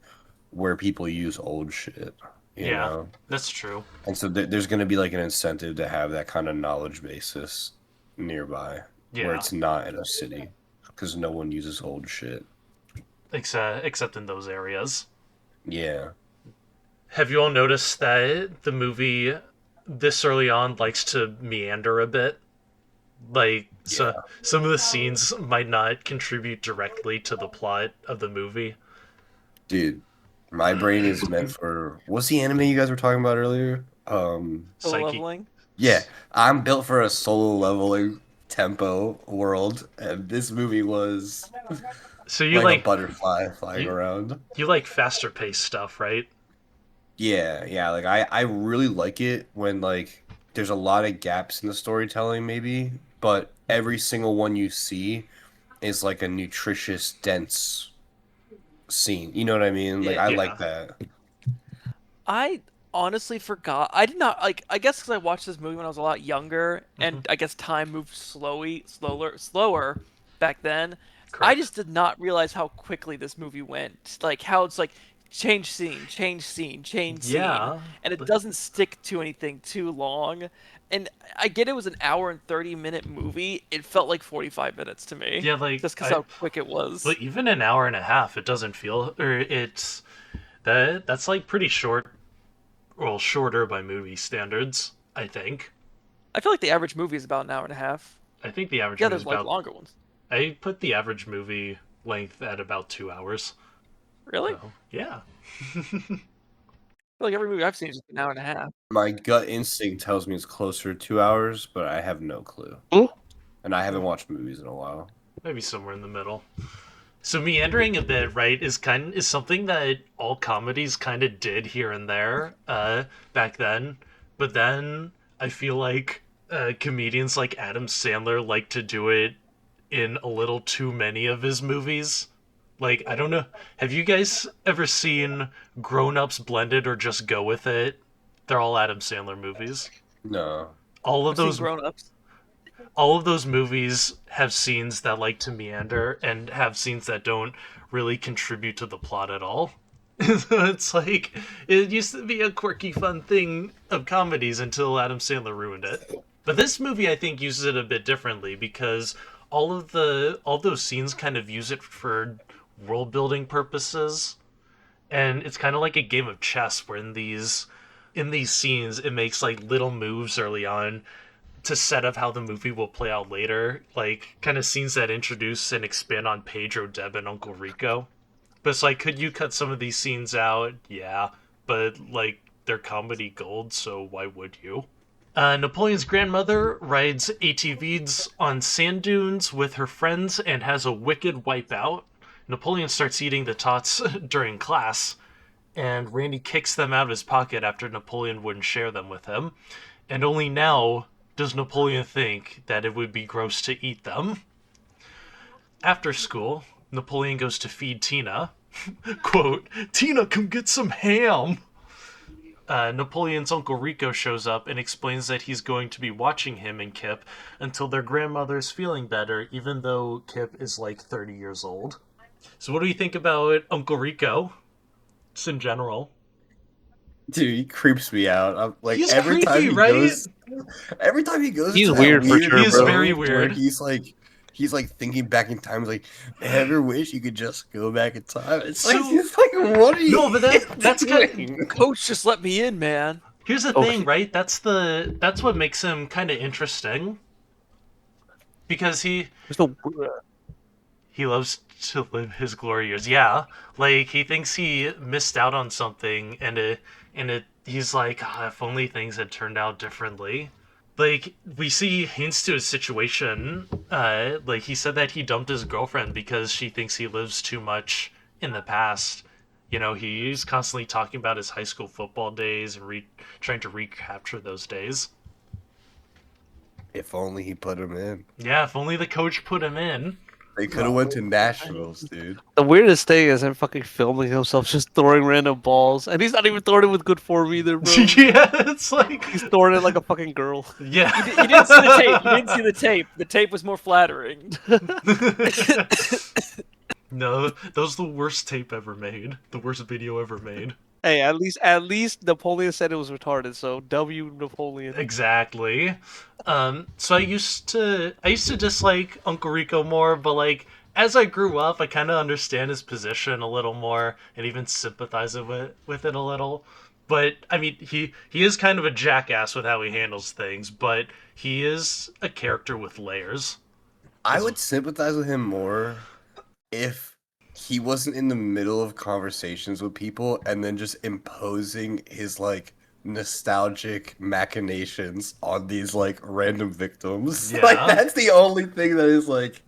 where people use old shit, you Yeah, know? that's true. And so there's going to be like an incentive to have that kind of knowledge basis nearby where Yeah, it's not in a city because no one uses old shit. except in those areas. Yeah. Have you all noticed that the movie this early on likes to meander a bit? Like, so Yeah. some of the scenes might not contribute directly to the plot of the movie. Dude, my brain is meant for what's the anime you guys were talking about earlier? Solo Psyche. leveling. Yeah, I'm built for a solo leveling tempo world, and this movie was So like a butterfly flying you around. you like faster paced stuff, right? Yeah, yeah, like I really like it when like there's a lot of gaps in the storytelling maybe, but every single one you see is like a nutritious, dense scene. You know what I mean? Like Yeah. I like Yeah. that. I honestly forgot. I did not like. I guess because I watched this movie when I was a lot younger, Hmm. and I guess time moved slower back then. I Correct. just did not realize how quickly this movie went. Like how it's like change scene, change scene, change scene, Yeah. and it doesn't stick to anything too long. And I get it was an hour and 30-minute movie. It felt like 45 minutes to me, Yeah, like just because how quick it was. but even an hour and a half, it doesn't feel, or it's that's like pretty short, well, shorter by movie standards, I think. I feel like the average movie is about an hour and a half. I think the average Yeah, movie is there's like about, longer ones. I put the average movie length at about 2 hours. Really? So, yeah. I feel like every movie I've seen is just an hour and a half. My gut instinct tells me it's closer to 2 hours, but I have no clue. Hmm? And I haven't watched movies in a while. Maybe somewhere in the middle. So meandering a bit, right, is something that all comedies kind of did here and there back then. But then I feel like comedians like Adam Sandler like to do it in a little too many of his movies. Like, I don't know. Have you guys ever seen Grown Ups Blended or Just Go With It? They're all Adam Sandler movies. No. All of I've seen those Grown Ups. all of those movies have scenes that like to meander and have scenes that don't really contribute to the plot at all. So it's like it used to be a quirky, fun thing of comedies until Adam Sandler ruined it. But this movie, I think, uses it a bit differently because all those scenes kind of use it for world building purposes, and it's kind of like a game of chess where in these scenes it makes like little moves early on to set up how the movie will play out later, like kind of scenes that introduce and expand on Pedro, Deb, and Uncle Rico. But it's like, could you cut some of these scenes out? Yeah, but like they're comedy gold, so why would you? Napoleon's grandmother rides ATVs on sand dunes with her friends and has a wicked wipeout. Napoleon starts eating the tots during class, and Randy kicks them out of his pocket after Napoleon wouldn't share them with him. And only now does Napoleon think that it would be gross to eat them. After school, Napoleon goes to feed Tina. Quote, "Tina, come get some ham." Napoleon's Uncle Rico shows up and explains that he's going to be watching him and Kip until their grandmother's feeling better, even though Kip is like 30 years old. So what do you think about Uncle Rico? Just in general. Dude, he creeps me out. I'm like He's every time creepy, he right? goes, every time he goes, He's into that weird for sure, He's bro. very where weird. he's like thinking back in time. He's like, "Man, I ever wish you could just go back in time." It's like, So- he's like, what are you? No, but that's doing? good. Coach, just let me in, man. Here's the Oh, thing, right? That's what makes him kind of interesting. Because There's no. he loves to live his glory years. Yeah, like he thinks he missed out on something, and he's like, "Ah, if only things had turned out differently." Like we see hints to his situation. Like he said that he dumped his girlfriend because she thinks he lives too much in the past. You know, he's constantly talking about his high school football days and trying to recapture those days. If only he put him in. Yeah, if only the coach put him in. They could have went to nationals, dude. The weirdest thing is him fucking filming himself just throwing random balls, and he's not even throwing it with good form either, bro. Yeah, it's like He's throwing it like a fucking girl. yeah. You didn't see the tape. You didn't see the tape. The tape was more flattering. No, that was the worst tape ever made. The worst video ever made. Hey, at least Napoleon said it was retarded, so W Napoleon. Exactly. So I used to dislike Uncle Rico more, but like as I grew up, I kind of understand his position a little more and even sympathize with it a little. But I mean, he is kind of a jackass with how he handles things, but he is a character with layers. I would sympathize with him more if he wasn't in the middle of conversations with people and then just imposing his like nostalgic machinations on these like random victims. Yeah. Like that's the only thing that is like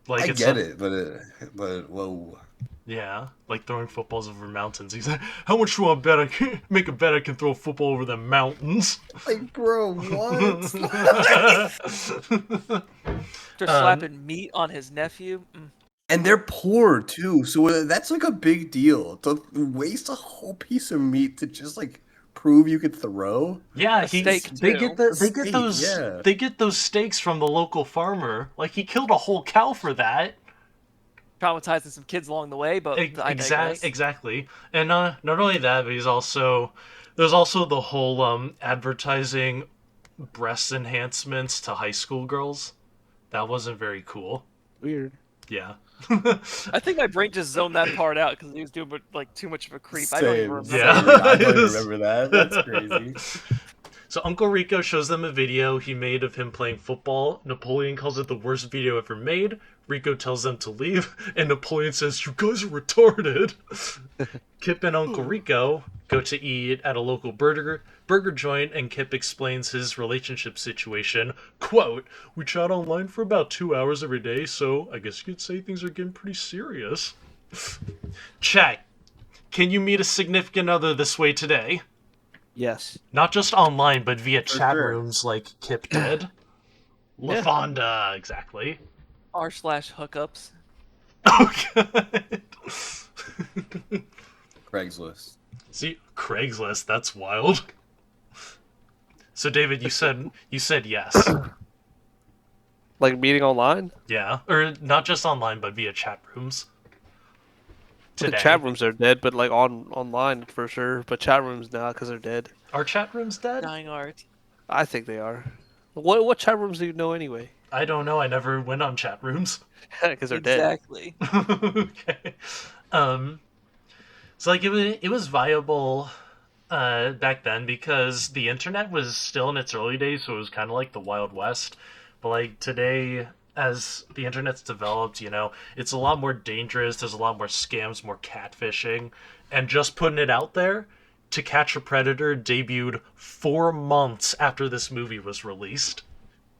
Like I it's get it, but whoa. Yeah, like throwing footballs over mountains. He's like, "How much do I bet I can make a bet I can throw a football over the mountains?" Like, bro, what? They're slapping meat on his nephew. And they're poor too, so that's like a big deal. To waste a whole piece of meat to just like prove you could throw. Yeah, steak, they too. get those steaks from the local farmer. Like he killed a whole cow for that. traumatizing some kids along the way, but I digress. Exactly. And not only that, but there's also the whole advertising breast enhancements to high school girls. That wasn't very cool. Weird. Yeah. I think my brain just zoned that part out because he was doing like too much of a creep. I don't even Same, remember. Yeah. same. I don't even remember that. That's crazy. So Uncle Rico shows them a video he made of him playing football. Napoleon calls it the worst video ever made. Rico tells them to leave, and Napoleon says, "You guys are retarded." Kip and Uncle Rico go to eat at a local burger joint, and Kip explains his relationship situation. Quote, "We chat online for about 2 hours every day, so I guess you could say things are getting pretty serious." Chat, can you meet a significant other this way today? Yes. Not just online, but via chat sure. rooms like Kip did. Yeah. LaFonda, exactly. R/hookups. Oh, God. Craigslist. See, Craigslist, that's wild. So, David, you said yes. Like meeting online? Yeah. Or not just online, but via chat rooms. The Today. chat rooms are dead, but like online for sure. But chat rooms now because they're dead. Are chat rooms dead? Dying art. I think they are. What chat rooms do you know anyway? I don't know. I never went on chat rooms. Because they're dead. Exactly. Okay. So like it was viable back then because the internet was still in its early days, so it was kind of like the Wild West. But like today, as the internet's developed, it's a lot more dangerous. There's a lot more scams, more catfishing, and just putting it out there. To Catch a Predator debuted 4 months after this movie was released.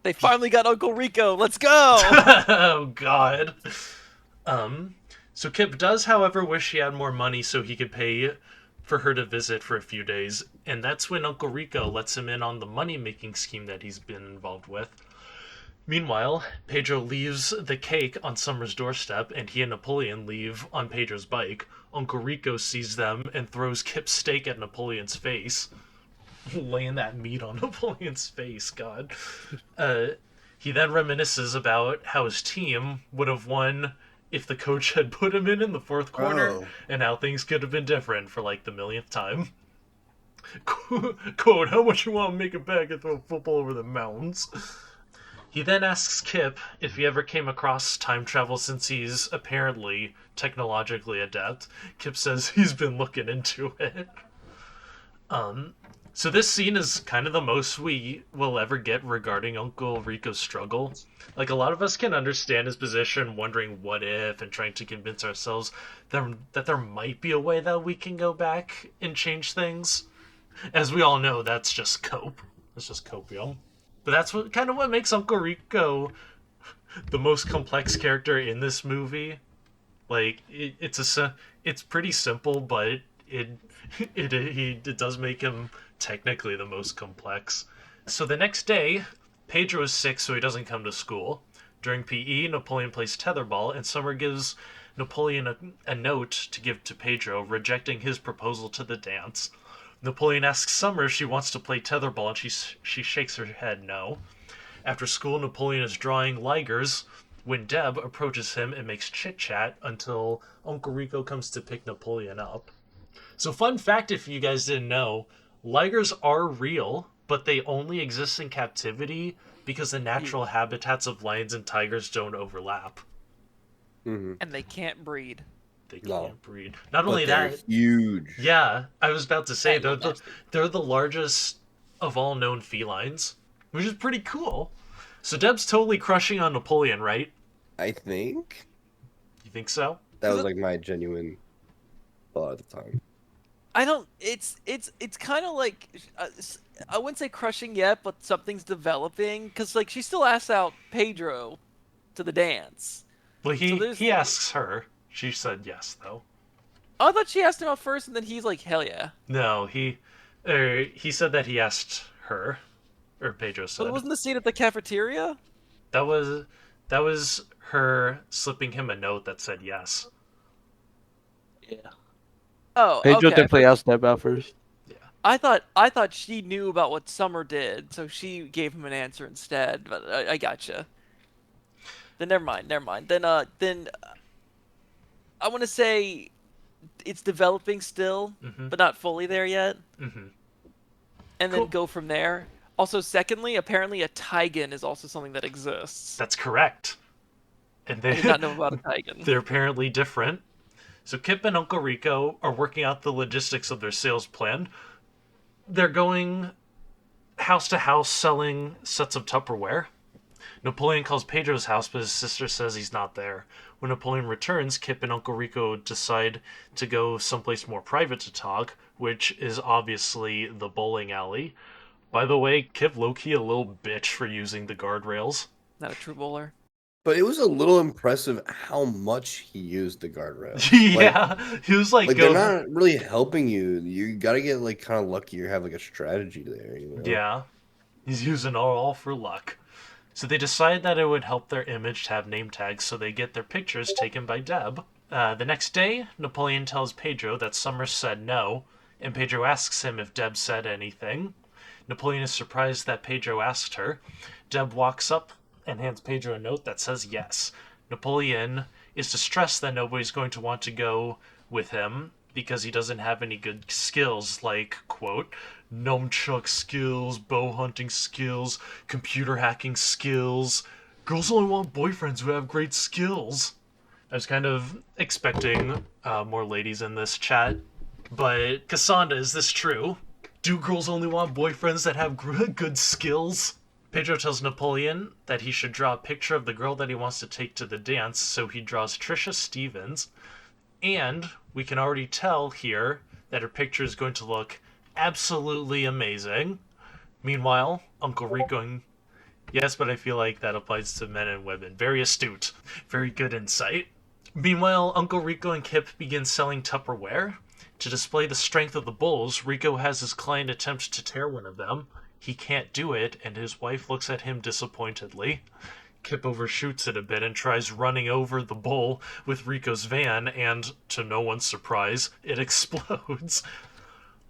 They finally got Uncle Rico. Let's go. Oh God. So Kip does, however, wish he had more money so he could pay for her to visit for a few days, and that's when Uncle Rico lets him in on the money-making scheme that he's been involved with. Meanwhile, Pedro leaves the cake on Summer's doorstep, and he and Napoleon leave on Pedro's bike. Uncle Rico sees them and throws Kip's steak at Napoleon's face. Laying that meat on Napoleon's face, God. He then reminisces about how his team would have won if the coach had put him in the fourth quarter, Oh. and how things could have been different for like the millionth time. Quote, "How much you want to make it back and throw a football over the mountains?" He then asks Kip if he ever came across time travel since he's apparently technologically adept. Kip says he's been looking into it. So this scene is kind of the most we will ever get regarding Uncle Rico's struggle. Like, a lot of us can understand his position, wondering what if, and trying to convince ourselves that there might be a way that we can go back and change things. As we all know, that's just cope. That's just copium. But that's what makes Uncle Rico the most complex character in this movie. Like it's pretty simple, but it does make him technically the most complex. So the next day, Pedro is sick, so he doesn't come to school. During PE, Napoleon plays tetherball, and Summer gives Napoleon a note to give to Pedro, rejecting his proposal to the dance. Napoleon asks Summer if she wants to play tetherball, and she shakes her head no. After school, Napoleon is drawing ligers when Deb approaches him and makes chit-chat until Uncle Rico comes to pick Napoleon up. So fun fact, if you guys didn't know, ligers are real, but they only exist in captivity because the natural habitats of lions and tigers don't overlap. Mm-hmm. And they can't breed. They can't No. breed. Not But only they're that, huge. yeah, I was about to say That is they're the largest of all known felines, which is pretty cool. So Deb's totally crushing on Napoleon, right? I think You think so? that was like my genuine thought at the time. I don't. It's kind of like I wouldn't say crushing yet, but something's developing because like she still asks out Pedro to the dance. Well, So there's- he asks her. She said yes, though. I thought she asked him out first, and then he's like, "Hell yeah!" No, he said that he asked her, or Pedro said. But wasn't the scene at the cafeteria? That was her slipping him a note that said yes. Yeah. Oh, Pedro okay. definitely asked Deb out first. I thought she knew about what Summer did, so she gave him an answer instead. But I gotcha. Then never mind. Then I want to say it's developing still, Mm-hmm. but not fully there yet, Mm-hmm. and Cool. then go from there. Also, secondly, apparently a Taigen is also something that exists. That's correct. And I did not know about a Taigen. they're apparently different. So Kip and Uncle Rico are working out the logistics of their sales plan. They're going house to house selling sets of Tupperware. Napoleon calls Pedro's house, but his sister says he's not there. When Napoleon returns, Kip and Uncle Rico decide to go someplace more private to talk, which is obviously the bowling alley. By the way, Kip low-key a little bitch for using the guardrails. Not a true bowler. But it was a little impressive how much he used the guardrail. Yeah, he was like, They're not really helping you. You gotta get like kind of lucky or have like a strategy there. You know? Yeah, he's using all for luck. So they decide that it would help their image to have name tags, so they get their pictures taken by Deb. The next day, Napoleon tells Pedro that Summers said no, and Pedro asks him if Deb said anything. Napoleon is surprised that Pedro asked her. Deb walks up and hands Pedro a note that says yes. Napoleon is distressed that nobody's going to want to go with him because he doesn't have any good skills, like, quote, nunchuck skills, bow hunting skills, computer hacking skills. Girls only want boyfriends who have great skills. I was kind of expecting more ladies in this chat, but Cassandra, is this true? Do girls only want boyfriends that have good skills? Pedro tells Napoleon that he should draw a picture of the girl that he wants to take to the dance, so he draws Trisha Stevens. And we can already tell here that her picture is going to look absolutely amazing. Meanwhile, Uncle Rico... Yes, but I feel like that applies to men and women. Very astute. Very good insight. Meanwhile, Uncle Rico and Kip begin selling Tupperware. To display the strength of the bowls, Rico has his client attempt to tear one of them. He can't do it, and his wife looks at him disappointedly. Kip overshoots it a bit and tries running over the bowl with Rico's van, and, to no one's surprise, it explodes.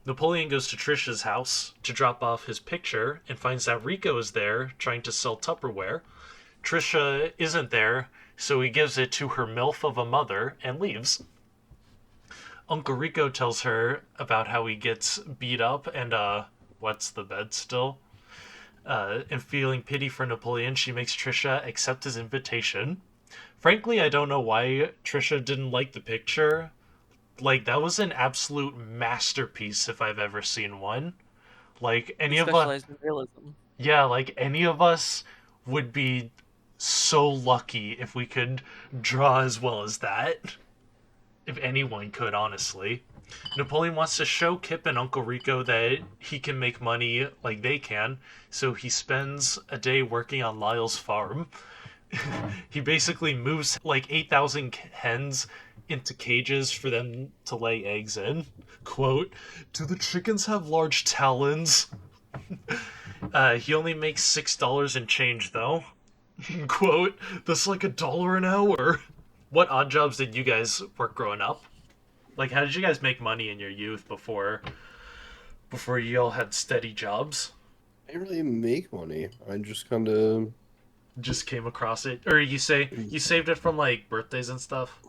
Napoleon goes to Trisha's house to drop off his picture and finds that Rico is there trying to sell Tupperware. Trisha isn't there, so he gives it to her MILF of a mother and leaves. Uncle Rico tells her about how he gets beat up and, wets the bed still. And feeling pity for Napoleon, she makes Trisha accept his invitation. Frankly, I don't know why Trisha didn't like the picture. Like, that was an absolute masterpiece if I've ever seen one. Like, any of us... Specialized in realism. Yeah, like, any of us would be so lucky if we could draw as well as that. If anyone could, honestly. Napoleon wants to show Kip and Uncle Rico that he can make money like they can, so he spends a day working on Lyle's farm. He basically moves like 8,000 hens into cages for them to lay eggs in. Quote, "Do the chickens have large talons?" He only makes $6 in change, though. Quote, "That's like $1 an hour." What odd jobs did you guys work growing up? Like, how did you guys make money in your youth before you all had steady jobs? I didn't really make money. I just kind of Just came across it, or you saved it from like birthdays and stuff.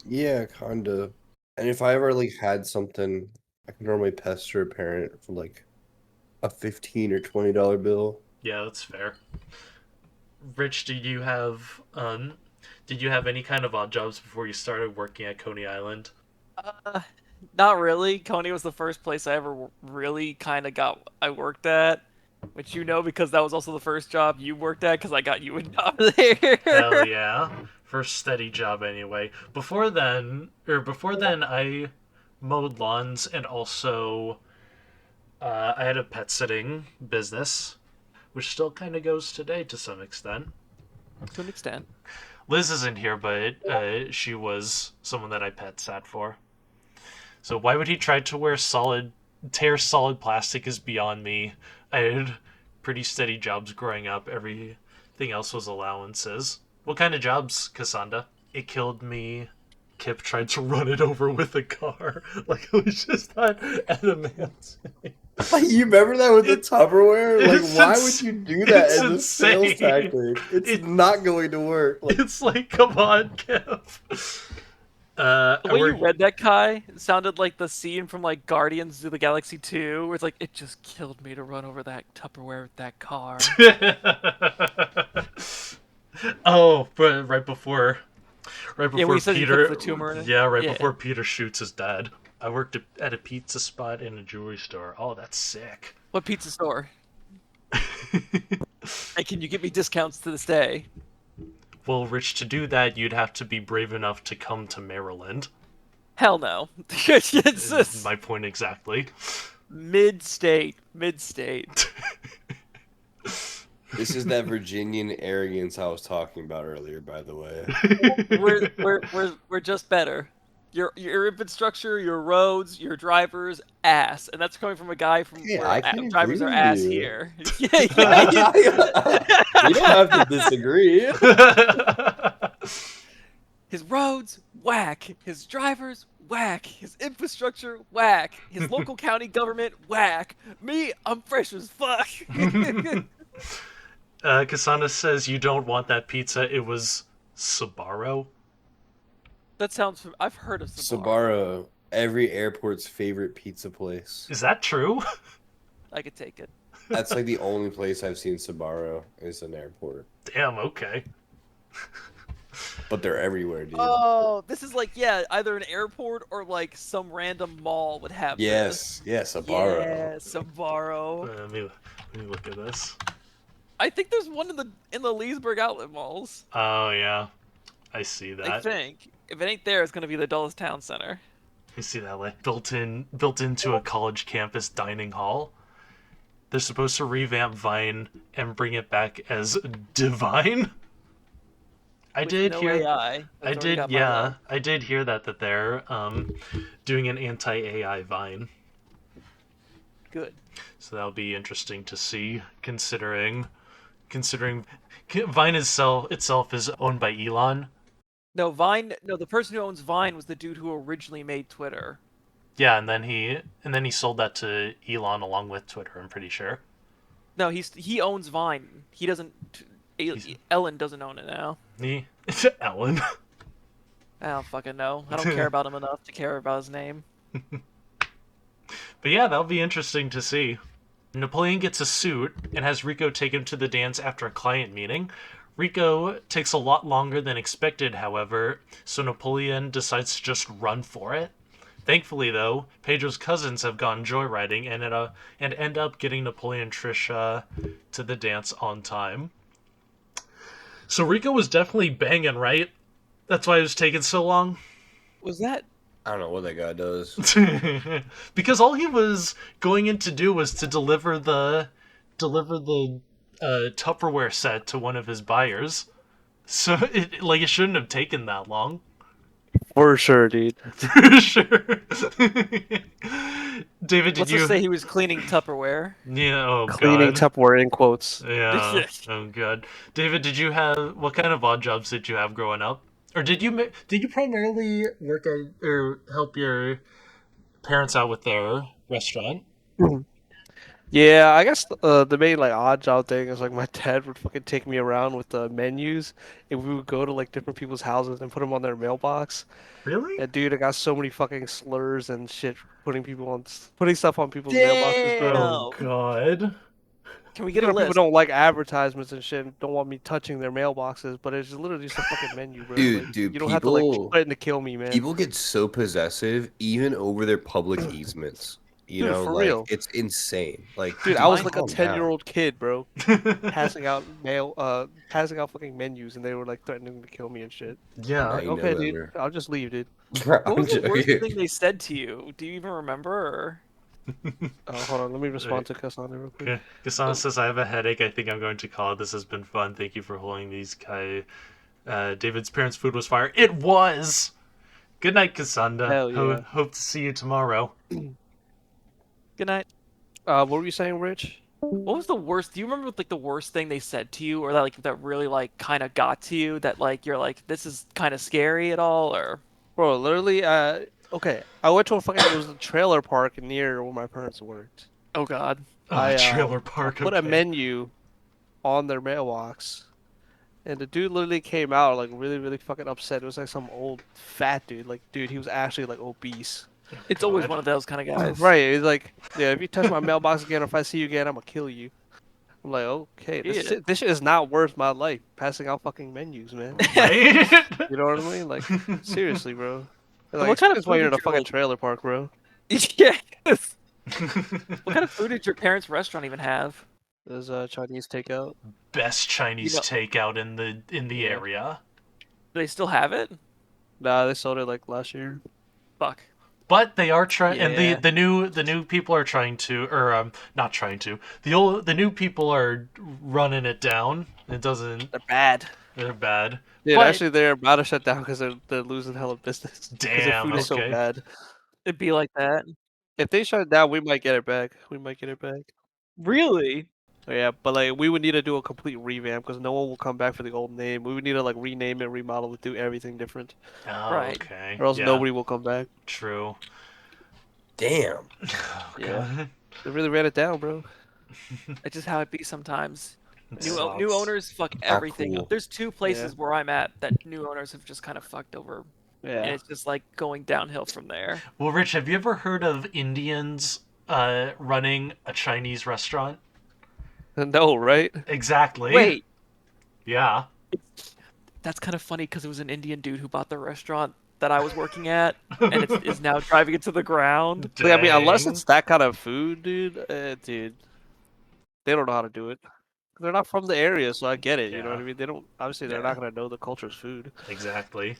yeah, kind of. And if I ever like had something, I can normally pester a parent for like a $15 or $20 bill. Yeah, that's fair. Rich, did you have any kind of odd jobs before you started working at Coney Island? Not really. Coney was the first place I ever really kind of I worked at, which you know because that was also the first job you worked at because I got you a job there. Hell yeah. First steady job anyway. Before then, I mowed lawns and also I had a pet sitting business, which still kind of goes today to some extent. To an extent. Liz isn't here, but she was someone that I pet sat for. So why would he try to tear solid plastic is beyond me. I had pretty steady jobs growing up. Everything else was allowances. What kind of jobs, Cassandra? It killed me. Kip tried to run it over with a car. Like, it was just not adamantine. You remember that with the Tupperware? Like, It's why ins- would you do that it's as a sales insane. tactic? It's not going to work. Like, It's like, come on, Kip. The I way you work. read that, Kai, sounded like the scene from like Guardians of the Galaxy 2, where it's like, it just killed me to run over that Tupperware with that car. Oh, but right Yeah, when before he says he puts Peter, the tumor in it. yeah, right Yeah. before Peter shoots his dad. I worked at a pizza spot and a jewelry store. Oh, that's sick. What pizza store? And can you get me discounts to this day? Well, Rich, to do that, you'd have to be brave enough to come to Maryland. Hell no. It's Is just my point exactly. mid-state. Mid-state. This is that Virginian arrogance I was talking about earlier, by the way. We're just better. Your infrastructure, your roads, your drivers, ass, and that's coming from a guy from Hey, where I can agree drivers are with ass you. here. Yeah. We don't have to disagree. His roads, whack. His drivers, whack. His infrastructure, whack. His local county government, whack. Me, I'm fresh as fuck. Kasana says you don't want that pizza. It was Sbarro. That sounds. I've heard of Sbarro. Sbarro, every airport's favorite pizza place. Is that true? I could take it. That's like the only place I've seen Sbarro is an airport. Damn. Okay. But they're everywhere, dude. Oh, this is like either an airport or like some random mall would have this. Yes, Sbarro. Yeah, Sbarro. Let me look at this. I think there's one in the Leesburg outlet malls. Oh yeah, I see I that. think if it ain't there, it's gonna be the Dulles Town Center. You see that, like built into a college campus dining hall. They're supposed to revamp Vine and bring it back as Divine. I With did no hear. AI. I That's already did, got my yeah. vote. I did hear that they're doing an anti-AI Vine. Good. So that'll be interesting to see, considering Vine itself is owned by Elon. No, Vine. No, the person who owns Vine was the dude who originally made Twitter. Yeah, and then he sold that to Elon along with Twitter. I'm pretty sure. No, he owns Vine. He doesn't. Ellen doesn't own it now. He Ellen. I don't fucking know. I don't care about him enough to care about his name. But yeah, that'll be interesting to see. Napoleon gets a suit and has Rico take him to the dance after a client meeting. Rico takes a lot longer than expected, however, so Napoleon decides to just run for it. Thankfully, though, Pedro's cousins have gone joyriding and end up getting Napoleon and Trisha to the dance on time. So Rico was definitely banging, right? That's why it was taking so long? Was that? I don't know what that guy does. Because all he was going in to do was to deliver the Tupperware set to one of his buyers. So it shouldn't have taken that long. For sure, dude. For sure. David, did Let's you? just say he was cleaning Tupperware. Yeah. Oh Cleaning god. Tupperware in quotes. Yeah. Oh god. David, what kind of odd jobs did you have growing up? Or did you primarily work at or help your parents out with their restaurant? Yeah, I guess the main like odd job thing is like my dad would fucking take me around with the menus, and we would go to like different people's houses and put them on their mailbox. Really? And dude, I got so many fucking slurs and shit putting stuff on people's mailboxes, bro. Oh god. Can we You get a know, people list? don't like advertisements and shit, and don't want me touching their mailboxes, but it's literally just a fucking menu, bro. Dude, Like, dude, you don't have to like people- threaten to kill me, man. People get so possessive even over their public easements. You Dude, know, for like real. it's insane. Like, Dude, I was like a calm down. 10-year-old kid, bro, passing out passing out fucking menus, and they were like threatening to kill me and shit. Yeah. I Like, know okay, that, dude, bro. I'll just leave, dude. What I'm was the worst joking. thing they said to you? Do you even remember? Or... Hold on, let me respond to Kasana real quick. Okay. Kasana says, I have a headache. I think I'm going to call it. This has been fun. Thank you for holding these, Kai. David's parents' food was fire. It was! Good night, Cassandra. Hell yeah. Hope to see you tomorrow. Good night. What were you saying, Rich? What was the worst? Do you remember like the worst thing they said to you, or that really like kind of got to you? That like you're like, this is kind of scary at all, or? Bro, literally, okay, I went to it was a trailer park near where my parents worked. Oh God. Oh, I, trailer park. Put a okay. menu on their mailbox, And the dude literally came out like really, really fucking upset. It was like some old fat dude. Like, dude, he was actually like obese. It's always God. one of those kind of guys. Right? He's like, yeah, if you touch my mailbox again, or if I see you again, I'm gonna kill you. I'm like, okay, Yeah. this shit is not worth my life. Passing out fucking menus, man. Right? You know what I mean? Like, seriously, bro. So Like, what kind of explains why food you're in did a your fucking trailer park, bro. Yeah. What kind of food did your parents' restaurant even have? There's Chinese takeout. Best You Chinese know, takeout in the Yeah. area. do they still have it? Nah, they sold it like last year. Fuck. But they are trying, and Yeah. the new people are trying to, or not trying to. The new people are running it down. It doesn't. They're bad. They're bad. Dude, But actually, they're about to shut down because they're losing hella business because their damn, food is so okay. bad. It'd be like that. If they shut it down, we might get it back. We might get it back. Really? Oh, yeah, but like we would need to do a complete revamp because no one will come back for the old name. We would need to like rename it, remodel it, do everything different, Oh, Right. okay. or else Yeah, nobody will come back. true. Damn. Oh, Yeah. God. They really ran it down, bro. That's just how it be sometimes. It New sucks. owners fuck everything cool. up. There's two places where I'm at that new owners have just kind of fucked over, and Yeah. it's just like going downhill from there. Well, Rich, have you ever heard of Indians running a Chinese restaurant? No, right? Exactly. Wait, Yeah. that's kind of funny because it was an Indian dude who bought the restaurant that I was working at, and is now driving it to the ground. Like, I mean, unless Dang. it's that kind of food, dude, they don't know how to do it. They're not from the area, so I get it. You know what I Yeah. mean? They don't. Obviously, they're Yeah. not gonna know the culture's food. Exactly.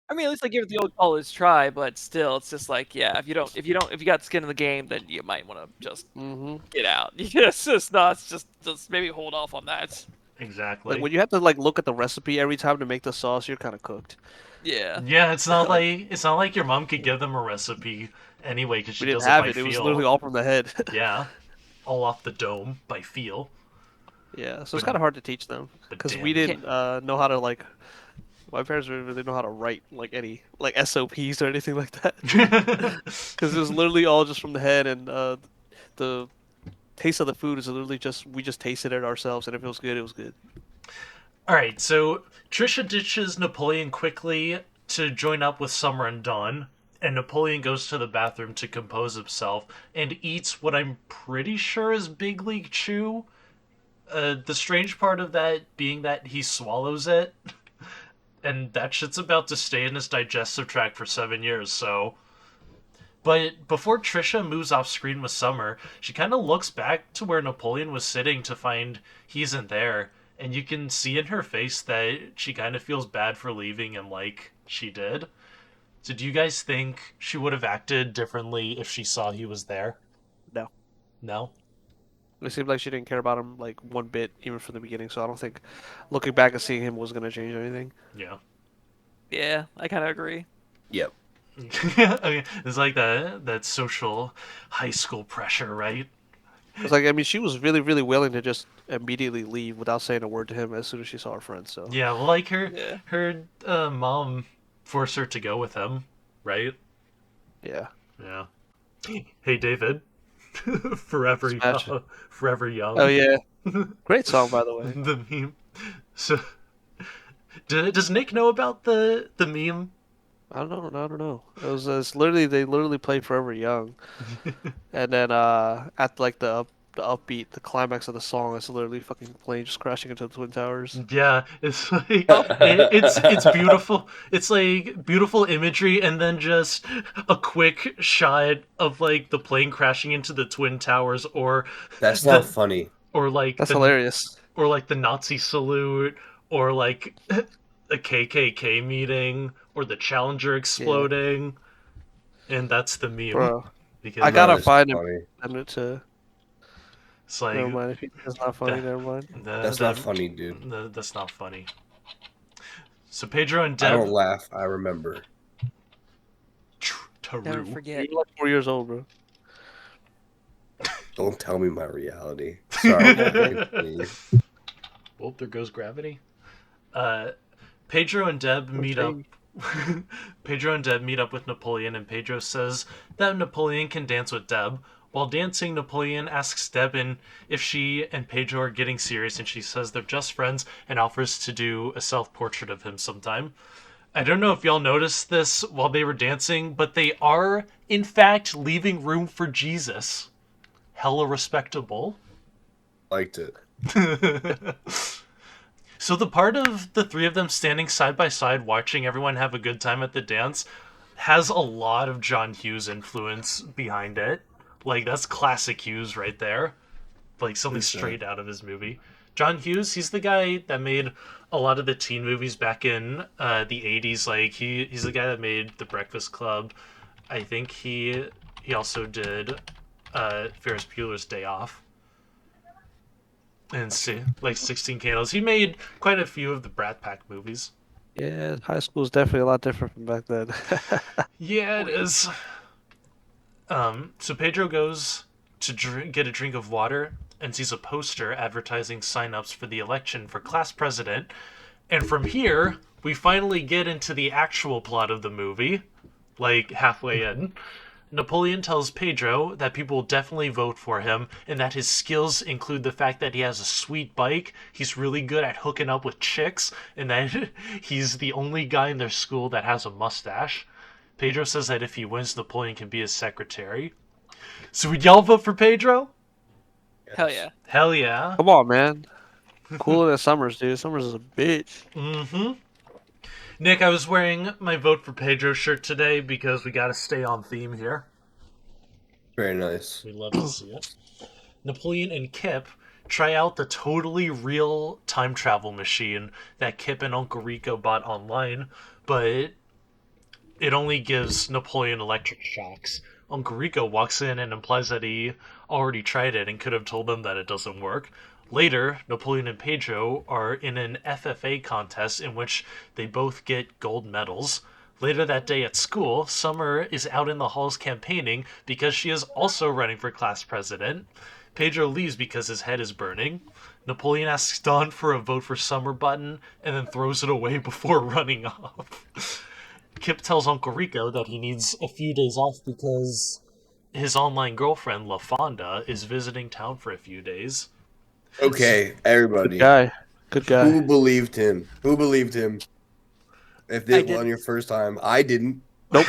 I mean, at least I give it the old college try, but still, it's just like, yeah, if you got skin in the game, then you might want to just Mm-hmm. get out. It's just not, it's just maybe hold off on that. Exactly. Like when you have to like look at the recipe every time to make the sauce, you're kind of cooked. Yeah. Yeah, it's not like your mom could give them a recipe anyway because she We didn't does it have by it. It was feel. literally all from the head. Yeah, all off the dome by feel. Yeah, so it's But- kind of hard to teach them but because damn. we didn't know how to like. My parents didn't really know how to write like any like SOPs or anything like that because it was literally all just from the head, and the taste of the food is literally just we just tasted it ourselves, and if it was good, it was good. All right, so Trisha ditches Napoleon quickly to join up with Summer and Dawn, and Napoleon goes to the bathroom to compose himself and eats what I'm pretty sure is Big League Chew. The strange part of that being that he swallows it, and that shit's about to stay in his digestive tract for 7 years, so. But before Trisha moves off screen with Summer, she kind of looks back to where Napoleon was sitting to find he isn't there, and you can see in her face that she kind of feels bad for leaving him like she did. So do you guys think she would have acted differently if she saw he was there? No. No? It seemed like she didn't care about him like one bit, even from the beginning. So I don't think looking back and seeing him was gonna change anything. Yeah. Yeah, I kind of agree. Yep. I mean, it's like that social high school pressure, right? It's like I mean, she was really, really willing to just immediately leave without saying a word to him as soon as she saw her friends. So Yeah, well, like Yeah. her mom forced her to go with him, right? yeah, Yeah. Hey, David. Forever Smash. young. Forever young. oh yeah, great song by the way. The meme. So, does Nick know about the meme? I don't know. It was it's literally they literally play Forever Young, and then at like the upbeat, the climax of the song is literally fucking plane just crashing into the Twin Towers. Yeah, it's like it's beautiful. It's like beautiful imagery, and then just a quick shot of like the plane crashing into the Twin Towers, or That's not funny. or like That's the hilarious. or like the Nazi salute, or like a KKK meeting, or the Challenger exploding, and that's the meme. Bro, Because I gotta That is find him funny. and it to. it's like Never mind. If it's not funny, that- never mind. That's not funny, dude. That's not funny. So Pedro and I Deb. don't laugh. I remember. Never Taru. forget. You're like 4 years old, bro. Don't tell me my reality. Sorry. continue. Well, there goes gravity. Pedro and Deb meet up. Pedro and Deb meet up with Napoleon, and Pedro says that Napoleon can dance with Deb, While dancing, Napoleon asks Devin if she and Pedro are getting serious, and she says they're just friends and offers to do a self-portrait of him sometime. I don't know if y'all noticed this while they were dancing, but they are, in fact, leaving room for Jesus. Hella respectable. Liked it. So the part of the three of them standing side by side watching everyone have a good time at the dance has a lot of John Hughes influence behind it. Like, that's classic Hughes right there. Like, something straight out of his movie. John Hughes, he's the guy that made a lot of the teen movies back in the 80s. Like, he's the guy that made The Breakfast Club. I think he also did Ferris Bueller's Day Off. And see, like 16 Candles. He made quite a few of the Brat Pack movies. Yeah, high school is definitely a lot different from back then. Yeah, it is. So Pedro goes to get a drink of water and sees a poster advertising sign-ups for the election for class president. And from here, we finally get into the actual plot of the movie, like halfway in. Napoleon tells Pedro that people will definitely vote for him and that his skills include the fact that he has a sweet bike, he's really good at hooking up with chicks, and that he's the only guy in their school that has a mustache. Pedro says that if he wins, Napoleon can be his secretary. So would y'all vote for Pedro? Hell yeah. Hell yeah. Come on, man. Cooler than Summers, dude. Summers is a bitch. Mm-hmm. Nick, I was wearing my vote for Pedro shirt today because we gotta stay on theme here. Very nice. We love to see it. Napoleon and Kip try out the totally real time travel machine that Kip and Uncle Rico bought online, but it only gives Napoleon electric shocks. Uncle Rico walks in and implies that he already tried it and could have told them that it doesn't work. Later, Napoleon and Pedro are in an FFA contest in which they both get gold medals. Later that day at school, Summer is out in the halls campaigning because she is also running for class president. Pedro leaves because his head is burning. Napoleon asks Dawn for a vote for Summer button and then throws it away before running off. Kip tells Uncle Rico that he needs a few days off because his online girlfriend, LaFonda, is visiting town for a few days. Okay, everybody. Good guy. Who believed him? Who believed him? If I it won your first time, I didn't. Nope.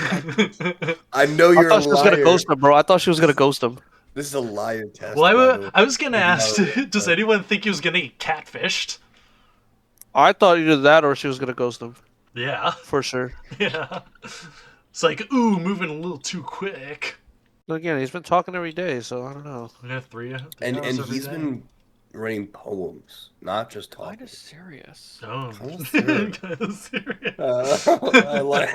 I know I you're a thought she was gonna liar. ghost him, bro. I thought she was gonna ghost him. This is a liar test. Well, by the way. I was gonna ask, No. does anyone think he was gonna get catfished? I thought either that or she was gonna ghost him Yeah, for sure. yeah. It's like, ooh, moving a little too quick. But again, he's been talking every day, so I don't know. Yeah, three And hours every he's day. been writing poems, not just Kind talking. of serious. Oh, Kind of serious. kind of serious. I like.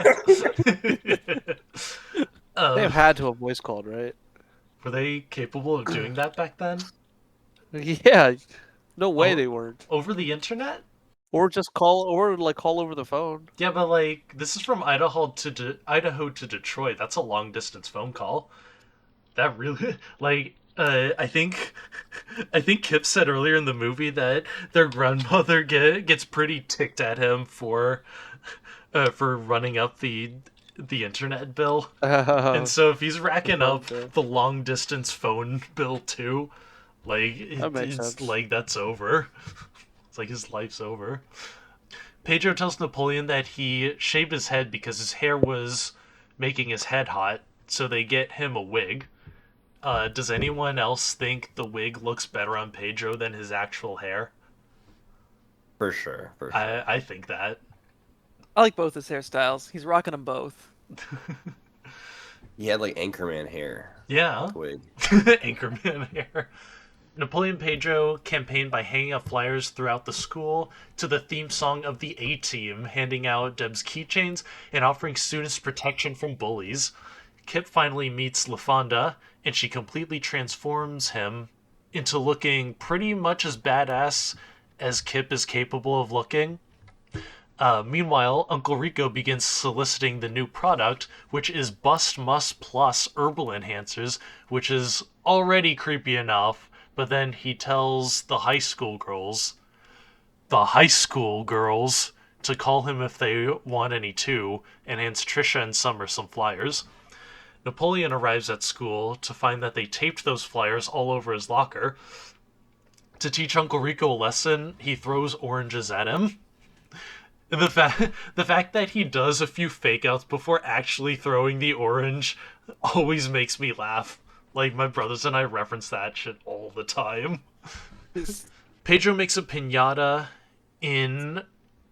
They've had to have voice called, right? Were they capable of doing that back then? Yeah. No way Oh. they weren't. Over the internet? Or just call, or like call over the phone. Yeah, but like, this is from Idaho to Detroit. That's a long distance phone call. That really, like, I think Kip said earlier in the movie that their grandmother gets pretty ticked at him for running up the internet bill. And so if he's racking phone up bill. the long distance phone bill too, like That makes it's sense. like that's over. It's like his life's over. Pedro tells Napoleon that he shaved his head because his hair was making his head hot, so they get him a wig. Does anyone else think the wig looks better on Pedro than his actual hair? For sure. For sure. I think that. I like both his hairstyles. He's rocking them both. He had like Anchorman hair. Yeah. Wig. Anchorman hair. Napoleon Pedro campaigned by hanging up flyers throughout the school to the theme song of the A-Team, handing out Deb's keychains and offering students protection from bullies. Kip finally meets LaFonda, and she completely transforms him into looking pretty much as badass as Kip is capable of looking. Meanwhile, Uncle Rico begins soliciting the new product, which is Bust Must Plus Herbal Enhancers, which is already creepy enough, but then he tells the high school girls, to call him if they want any too, and hands Trisha and Summer some flyers. Napoleon arrives at school to find that they taped those flyers all over his locker. To teach Uncle Rico a lesson, he throws oranges at him. The fact that he does a few fake outs before actually throwing the orange always makes me laugh. Like, my brothers and I reference that shit all the time. Pedro makes a piñata in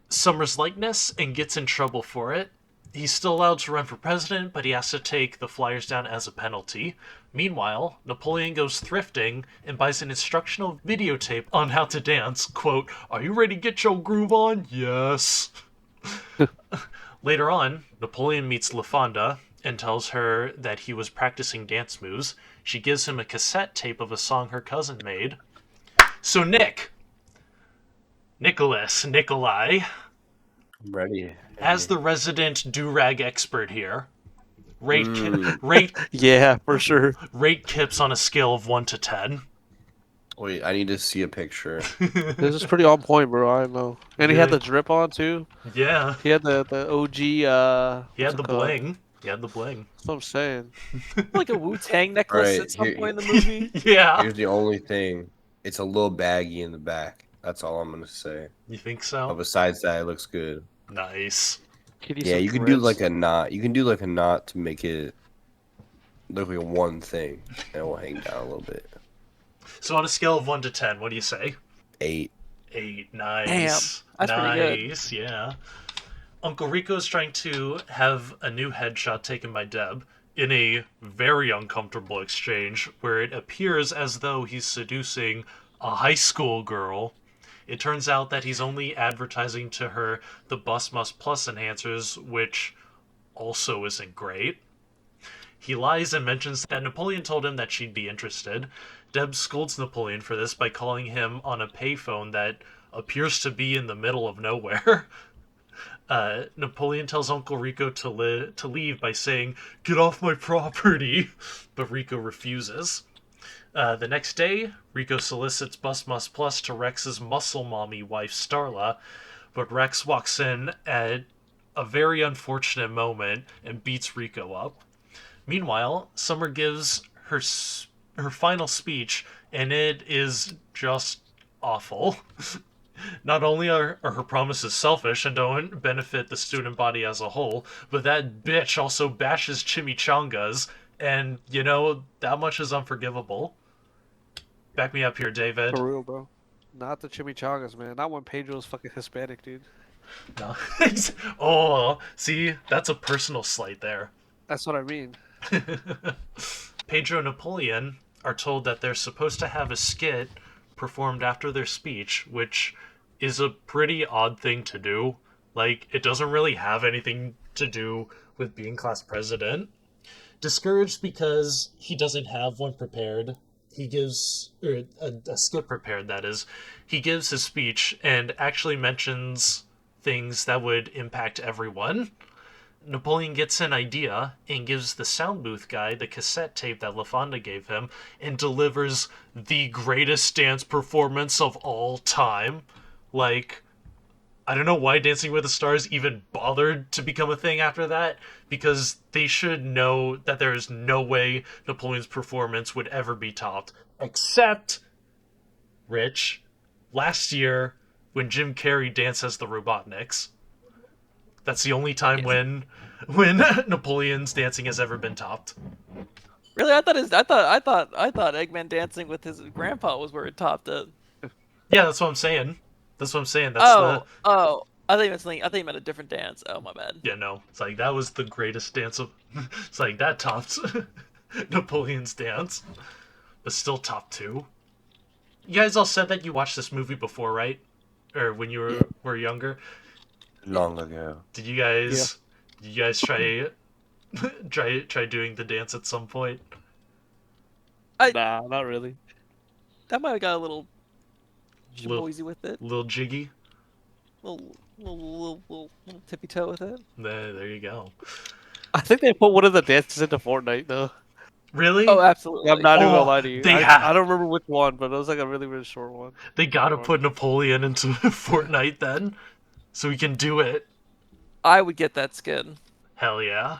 Summer's likeness and gets in trouble for it. He's still allowed to run for president, but he has to take the flyers down as a penalty. Meanwhile, Napoleon goes thrifting and buys an instructional videotape on how to dance. Quote, "Are you ready to get your groove on? Yes." Later on, Napoleon meets LaFonda and tells her that he was practicing dance moves. She gives him a cassette tape of a song her cousin made. So Nikolai, I'm ready. as the resident do-rag expert here, rate Yeah, for sure. Kips on a scale of 1 to 10. Wait, I need to see a picture. This is pretty on point, bro. I know. And he had Yeah. the drip on too. Yeah, He had the OG. he What's had it the called? bling. He had the bling. That's what I'm saying. Like a Wu-Tang necklace Right, at some here- point in the movie. Yeah. Here's the only thing. It's a little baggy in the back. That's all I'm gonna say. You think But so? besides that, it looks good. Nice. Yeah, you can do like a knot. You can do like a knot to make it look like one thing, and it will hang down a little bit. So on a scale of 1 to 10, what do you say? 8. 8. Nice. Damn, that's pretty good. Nice, yeah. Uncle Rico is trying to have a new headshot taken by Deb in a very uncomfortable exchange where it appears as though he's seducing a high school girl. It turns out that he's only advertising to her the Bus Must Plus enhancers, which also isn't great. He lies and mentions that Napoleon told him that she'd be interested. Deb scolds Napoleon for this by calling him on a payphone that appears to be in the middle of nowhere. Napoleon tells Uncle Rico to leave by saying, "Get off my property," but Rico refuses. The next day, Rico solicits Bus Must Plus to Rex's muscle mommy wife, Starla, but Rex walks in at a very unfortunate moment and beats Rico up. Meanwhile, Summer gives her final speech, and it is just awful. Not only are her promises selfish and don't benefit the student body as a whole, but that bitch also bashes chimichangas, and, you know, that much is unforgivable. Back me up here, David. For real, bro. Not the chimichangas, man. Not when Pedro's fucking Hispanic, dude. No. Oh, see? That's a personal slight there. That's what I mean. Pedro and Napoleon are told that they're supposed to have a skit performed after their speech, which is a pretty odd thing to do. Like, it doesn't really have anything to do with being class president. Discouraged because he doesn't have one prepared, he gives, or a skit prepared, that is. He gives his speech and actually mentions things that would impact everyone. Napoleon gets an idea and gives the sound booth guy the cassette tape that LaFonda gave him and delivers the greatest dance performance of all time. Like, I don't know why Dancing with the Stars even bothered to become a thing after that, because they should know that there is no way Napoleon's performance would ever be topped. Except, Rich, last year when Jim Carrey danced as the Robotniks. That's the only time when Napoleon's dancing has ever been topped. Really, I thought Eggman dancing with his grandpa was where it topped it. Yeah, that's what I'm saying. That's what I'm saying. That's Oh, I thought you meant something. I thought you meant a different dance. Oh, my bad. Yeah, no. It's like, that was the greatest dance of... It's like, that topped Napoleon's dance. But still top 2. You guys all said that you watched this movie before, right? Or when you were younger. Long ago. Did you guys try doing the dance at some point? Nah, not really. That might have got a little Little- noisy with it. Little jiggy? Little tippy toe with it. There you go. I think they put one of the dances into Fortnite, though. Really? Oh, absolutely. I'm not even Oh, gonna lie to you. they I, have- I don't remember which one, but it was like a really, really short one. They gotta put Napoleon into Fortnite then, so we can do it. I would get that skin. Hell yeah.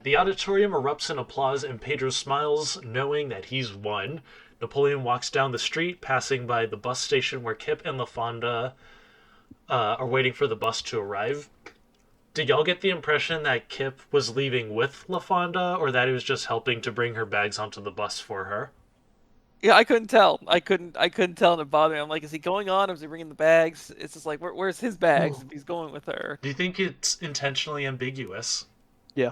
The auditorium erupts in applause and Pedro smiles, knowing that he's won. Napoleon walks down the street, passing by the bus station where Kip and LaFonda are waiting for the bus to arrive. Did y'all get the impression that Kip was leaving with LaFonda, or that he was just helping to bring her bags onto the bus for her? Yeah, I couldn't tell. I couldn't tell, and it bothered me. I'm like, is he going on? Or is he bringing the bags? It's just like, where's his bags if he's going with her? Do you think it's intentionally ambiguous? Yeah.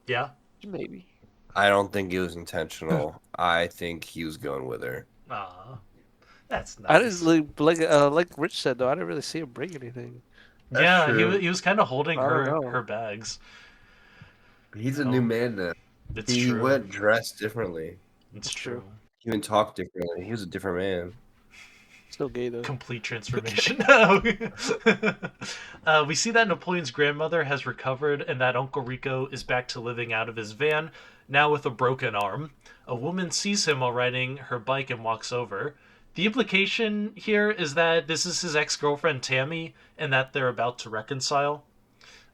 Yeah? Maybe. I don't think it was intentional. I think he was going with her. Aw. That's I nice. didn't like Rich said though. I didn't really see him bring anything. Yeah, true. he was kind of holding I don't know. her bags. He's a new man now. It's He true. went dressed differently. It's true. true. He even talked differently. He was a different man. Still gay though. Complete transformation. We see that Napoleon's grandmother has recovered and that Uncle Rico is back to living out of his van, now with a broken arm. A woman sees him while riding her bike and walks over. The implication here is that this is his ex-girlfriend Tammy and that they're about to reconcile.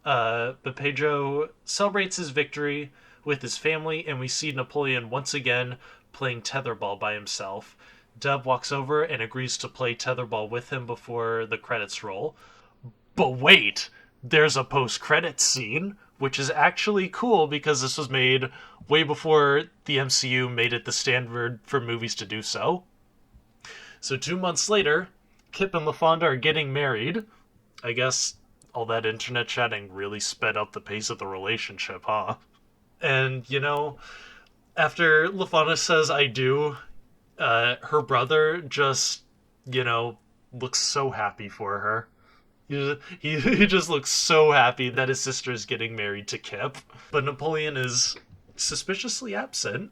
But Pedro celebrates his victory with his family, and we see Napoleon once again playing tetherball by himself. Deb walks over and agrees to play tetherball with him before the credits roll. But wait, there's a post-credits scene, which is actually cool because this was made way before the MCU made it the standard for movies to do so. So 2 months later, Kip and LaFonda are getting married. I guess all that internet chatting really sped up the pace of the relationship, huh? And, you know, after LaFonda says I do, her brother just, you know, looks so happy for her. He just looks so happy that his sister is getting married to Kip. But Napoleon is suspiciously absent.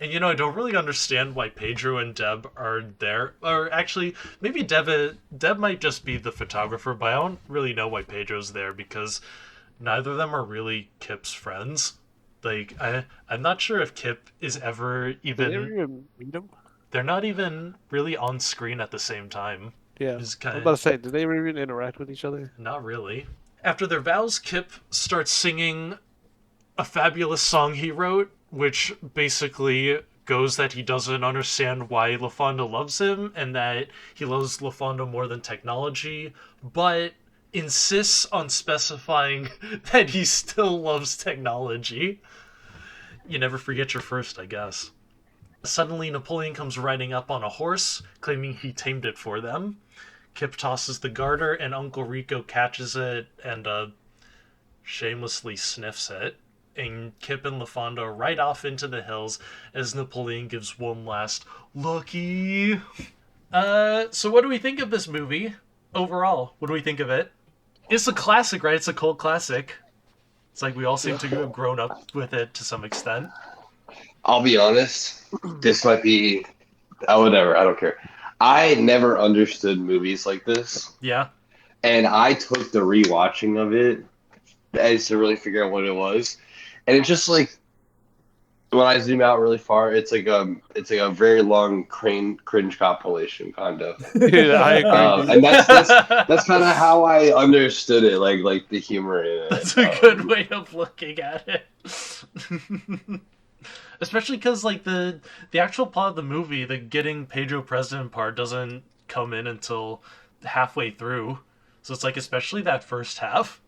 And, you know, I don't really understand why Pedro and Deb are there. Or actually, maybe Deb might just be the photographer, but I don't really know why Pedro's there because neither of them are really Kip's friends. Like, I'm not sure if Kip is ever Did they ever even... even meet him? They're not even really on screen at the same time. Yeah. It's I kind was of... about to say, did they ever even interact with each other? Not really. After their vows, Kip starts singing a fabulous song he wrote, which basically goes that he doesn't understand why LaFonda loves him and that he loves LaFonda more than technology, but insists on specifying that he still loves technology. You never forget your first, I guess. Suddenly, Napoleon comes riding up on a horse, claiming he tamed it for them. Kip tosses the garter, and Uncle Rico catches it and shamelessly sniffs it. And Kip and LaFonda ride off into the hills as Napoleon gives one last "Lucky." So what do we think of this movie overall? What do we think of it? It's a classic, right? It's a cult classic. It's like we all seem to have grown up with it to some extent. I'll be honest. This might be. Oh, whatever. I don't care. I never understood movies like this, Yeah. and I took the rewatching of it as to really figure out what it was, and it's just like when I zoom out really far, it's like a very long cringe compilation kind of, Dude, I agree. and that's kind of how I understood it, like the humor in it. That's a good way of looking at it. Especially because, like, the actual plot of the movie, the getting Pedro president part, doesn't come in until halfway through. So it's like, especially that first half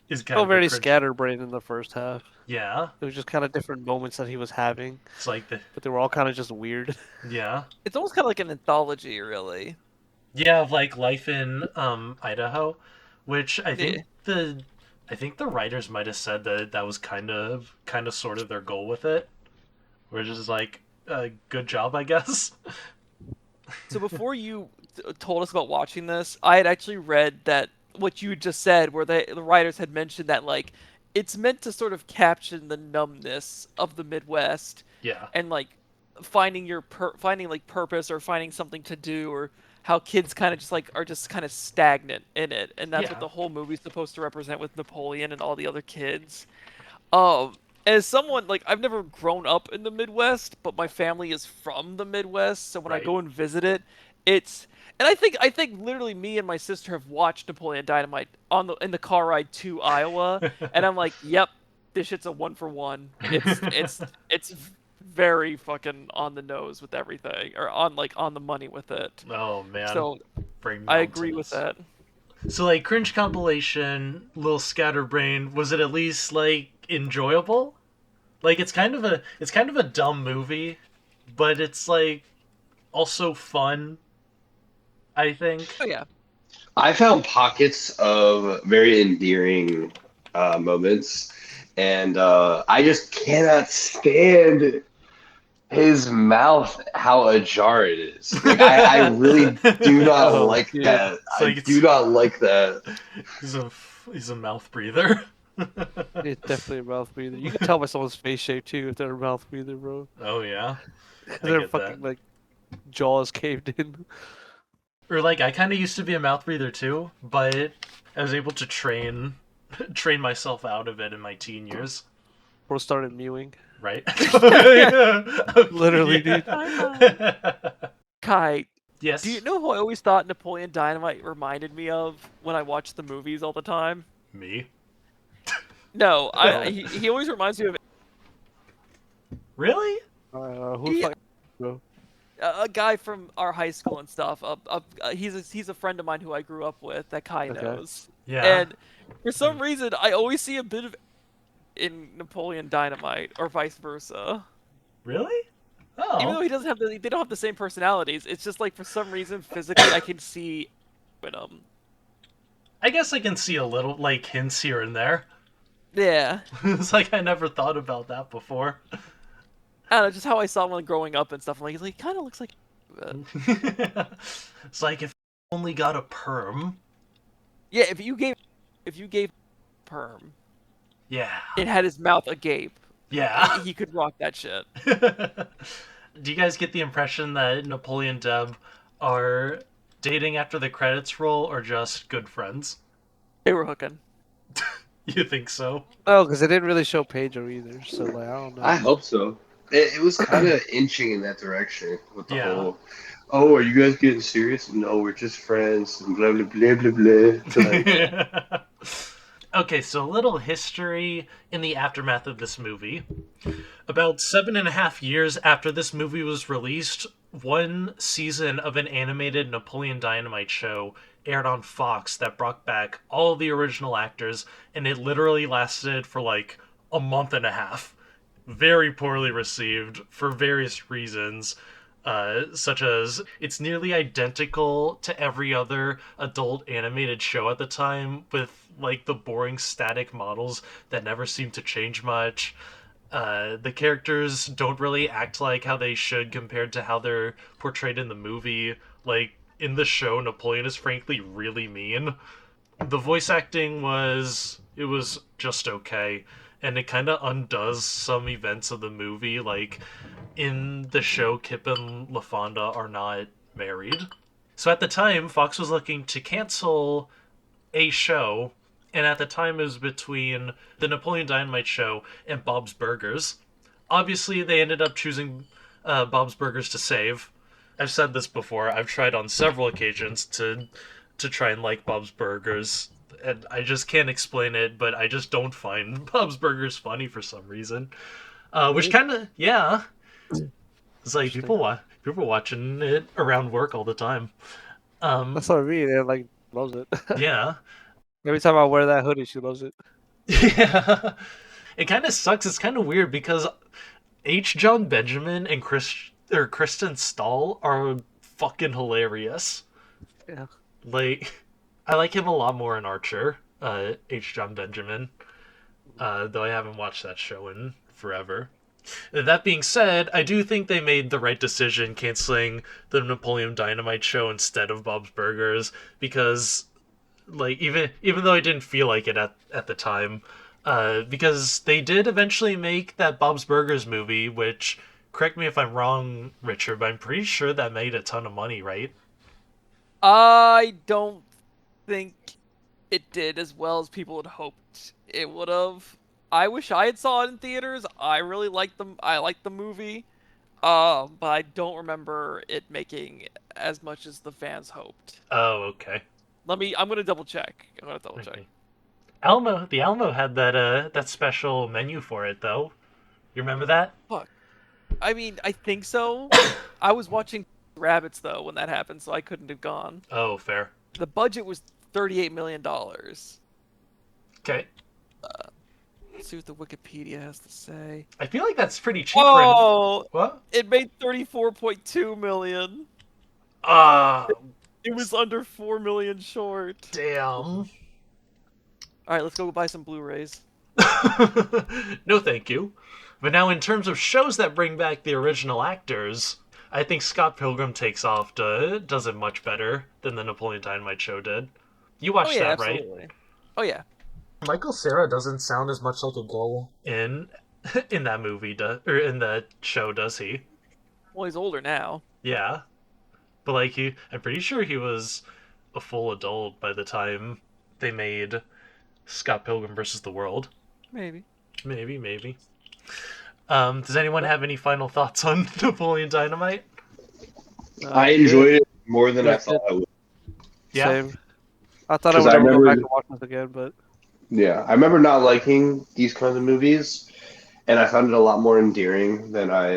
is kind Felt of very a cringe. scatterbrained in the first half. Yeah, It was just kind of different moments that he was having, it's like but they were all kind of just weird. yeah, It's almost kind of like an anthology, really. of like life in Idaho, which I think the writers might have said that was kind of sort of their goal with it, which is like a good job, I guess. So before you told us about watching this, I had actually read that what you just said, where the writers had mentioned that like it's meant to sort of capture the numbness of the Midwest Yeah, and like finding finding like purpose or finding something to do, or how kids kind of just like are just kind of stagnant in it, and that's Yeah. what the whole movie's supposed to represent with Napoleon and all the other kids. As someone like I've never grown up in the Midwest, but my family is from the Midwest, so when I Right. go and visit it, it's and I think literally me and my sister have watched Napoleon Dynamite in the car ride to Iowa, and I'm like, yep, this shit's a 1-for-1. It's very fucking on the nose with everything, or on the money with it. Oh man, So Brain I agree with mountains. that. So like cringe compilation, little scatterbrain. Was it at least like enjoyable? Like it's kind of a dumb movie, but it's like also fun. I think. Oh yeah. I found pockets of very endearing moments, and I just cannot stand his mouth, how ajar it is. Like I really do not Oh, like yeah. that. It's I like it's do not like that. he's a he's a mouth breather. It's definitely a mouth breather. You can tell by someone's face shape too if they're a mouth breather, bro. Oh yeah, I Their get that. fucking like jaws caved in. Or like I kind of used to be a mouth breather too, but I was able to train myself out of it in my teen years. Or started mewing. Right? Literally, dude. Kai, Yes. do you know who I always thought Napoleon Dynamite reminded me of when I watched the movies all the time? Me? No, Oh. he always reminds me of Really? Who Yeah. fuck, bro? a guy from our high school and stuff. He's a friend of mine who I grew up with that Kai Okay. knows. Yeah. And for some reason, I always see a bit of in Napoleon Dynamite or vice versa. Really? Even though Oh. he doesn't have they don't have the same personalities. It's just like for some reason physically I can see in him. I guess I can see a little like hints here and there. Yeah. It's like I never thought about that before. I don't know, just how I saw him when growing up and stuff. I'm like, he kind of looks like. It's like if I only got a perm. Yeah, if you gave perm, Yeah. it had his mouth agape. Yeah. He could rock that shit. Do you guys get the impression that Napoleon and Deb are dating after the credits roll or just good friends? They were hooking. You think so? No, because they didn't really show Pedro either. So like, I don't know. I hope so. It was kind of inching in that direction with the Yeah. whole. Oh, are you guys getting serious? No, we're just friends. And blah blah blah blah blah. Like, Okay, so a little history in the aftermath of this movie. About 7.5 years after this movie was released, one season of an animated Napoleon Dynamite show aired on Fox that brought back all the original actors, and it literally lasted for like a month and a half. Very poorly received for various reasons, such as it's nearly identical to every other adult animated show at the time, with like the boring static models that never seem to change much. The characters don't really act like how they should compared to how they're portrayed in the movie. Like in the show, Napoleon is frankly really mean. The voice acting was just okay, and it kind of undoes some events of the movie. Like in the show, Kip and LaFonda are not married. So at the time, Fox was looking to cancel a show, and at the time it was between the Napoleon Dynamite show and Bob's Burgers. Obviously, they ended up choosing Bob's Burgers to save. I've said this before. I've tried on several occasions to try and like Bob's Burgers, and I just can't explain it. But I just don't find Bob's Burgers funny for some reason. Which kind of yeah, it's like people watching it around work all the time. That's what I mean. They like loves it. Yeah. Every time I wear that hoodie, she loves it. Yeah. It kind of sucks. It's kind of weird because H. John Benjamin and Kristen Stahl are fucking hilarious. Yeah. Like, I like him a lot more in Archer, H. John Benjamin, though I haven't watched that show in forever. That being said, I do think they made the right decision canceling the Napoleon Dynamite show instead of Bob's Burgers, because like even though I didn't feel like it at the time, because they did eventually make that Bob's Burgers movie, which, correct me if I'm wrong, Richard, but I'm pretty sure that made a ton of money, right? I don't think it did as well as people had hoped it would have. I wish I had saw it in theaters. I really liked them. I liked the movie, but I don't remember it making as much as the fans hoped. Oh, okay. I'm gonna double check. I'm gonna double check. The Alamo had that special menu for it though. You remember that? Fuck. I mean, I think so. I was watching Rabbits though when that happened, so I couldn't have gone. Oh, fair. The budget was $38 million. Okay. Let's see what the Wikipedia has to say. I feel like that's pretty cheap Oh, for what? it made 34.2 million. Ah, It was under 4 million short. damn. All right, let's go buy some Blu-rays. No, thank you. But now, in terms of shows that bring back the original actors, I think Scott Pilgrim Takes Off does it much better than the Napoleon Dynamite show did. You watched that, absolutely. Oh yeah. Michael Cera doesn't sound as much like a girl in that movie, or in the show, does he? Well, he's older now. Yeah, but like I'm pretty sure he was a full adult by the time they made Scott Pilgrim versus the World. Maybe. Maybe. Does anyone have any final thoughts on Napoleon Dynamite? I enjoyed it more than I thought I would. Yeah. Same. I thought I 'Cause would I never go remember- back and watch this again, but Yeah, I remember not liking these kinds of movies, and I found it a lot more endearing than I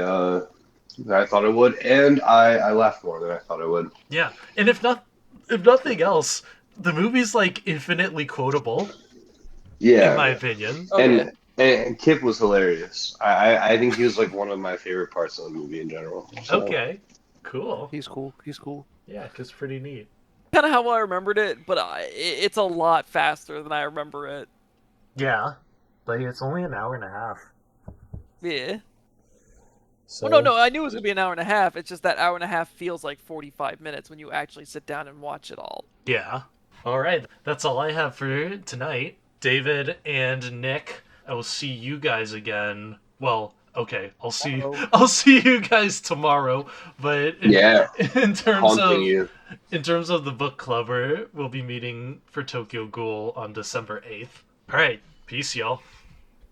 thought it would, and I laughed more than I thought I would. Yeah, and if nothing else, the movie's like infinitely quotable, Yeah, in my opinion. and Kip was hilarious. I think he was like one of my favorite parts of the movie in general. So. Okay, cool. he's cool. He's cool. Yeah, it's pretty neat. Kind of how I remembered it, but it's a lot faster than I remember it. Yeah, but it's only an hour and a half. Yeah. So... Well, no, I knew it was gonna be an hour and a half. It's just that hour and a half feels like 45 minutes when you actually sit down and watch it all. Yeah. All right, that's all I have for tonight. David and Nick, I will see you guys again. Well, okay, I'll see you guys tomorrow. But in terms of the book club, we'll be meeting for Tokyo Ghoul on December 8th. All right, peace, y'all.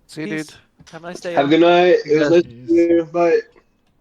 See you, Peace. dude. Have a nice day. Have a good night. It was nice to meet you. Bye.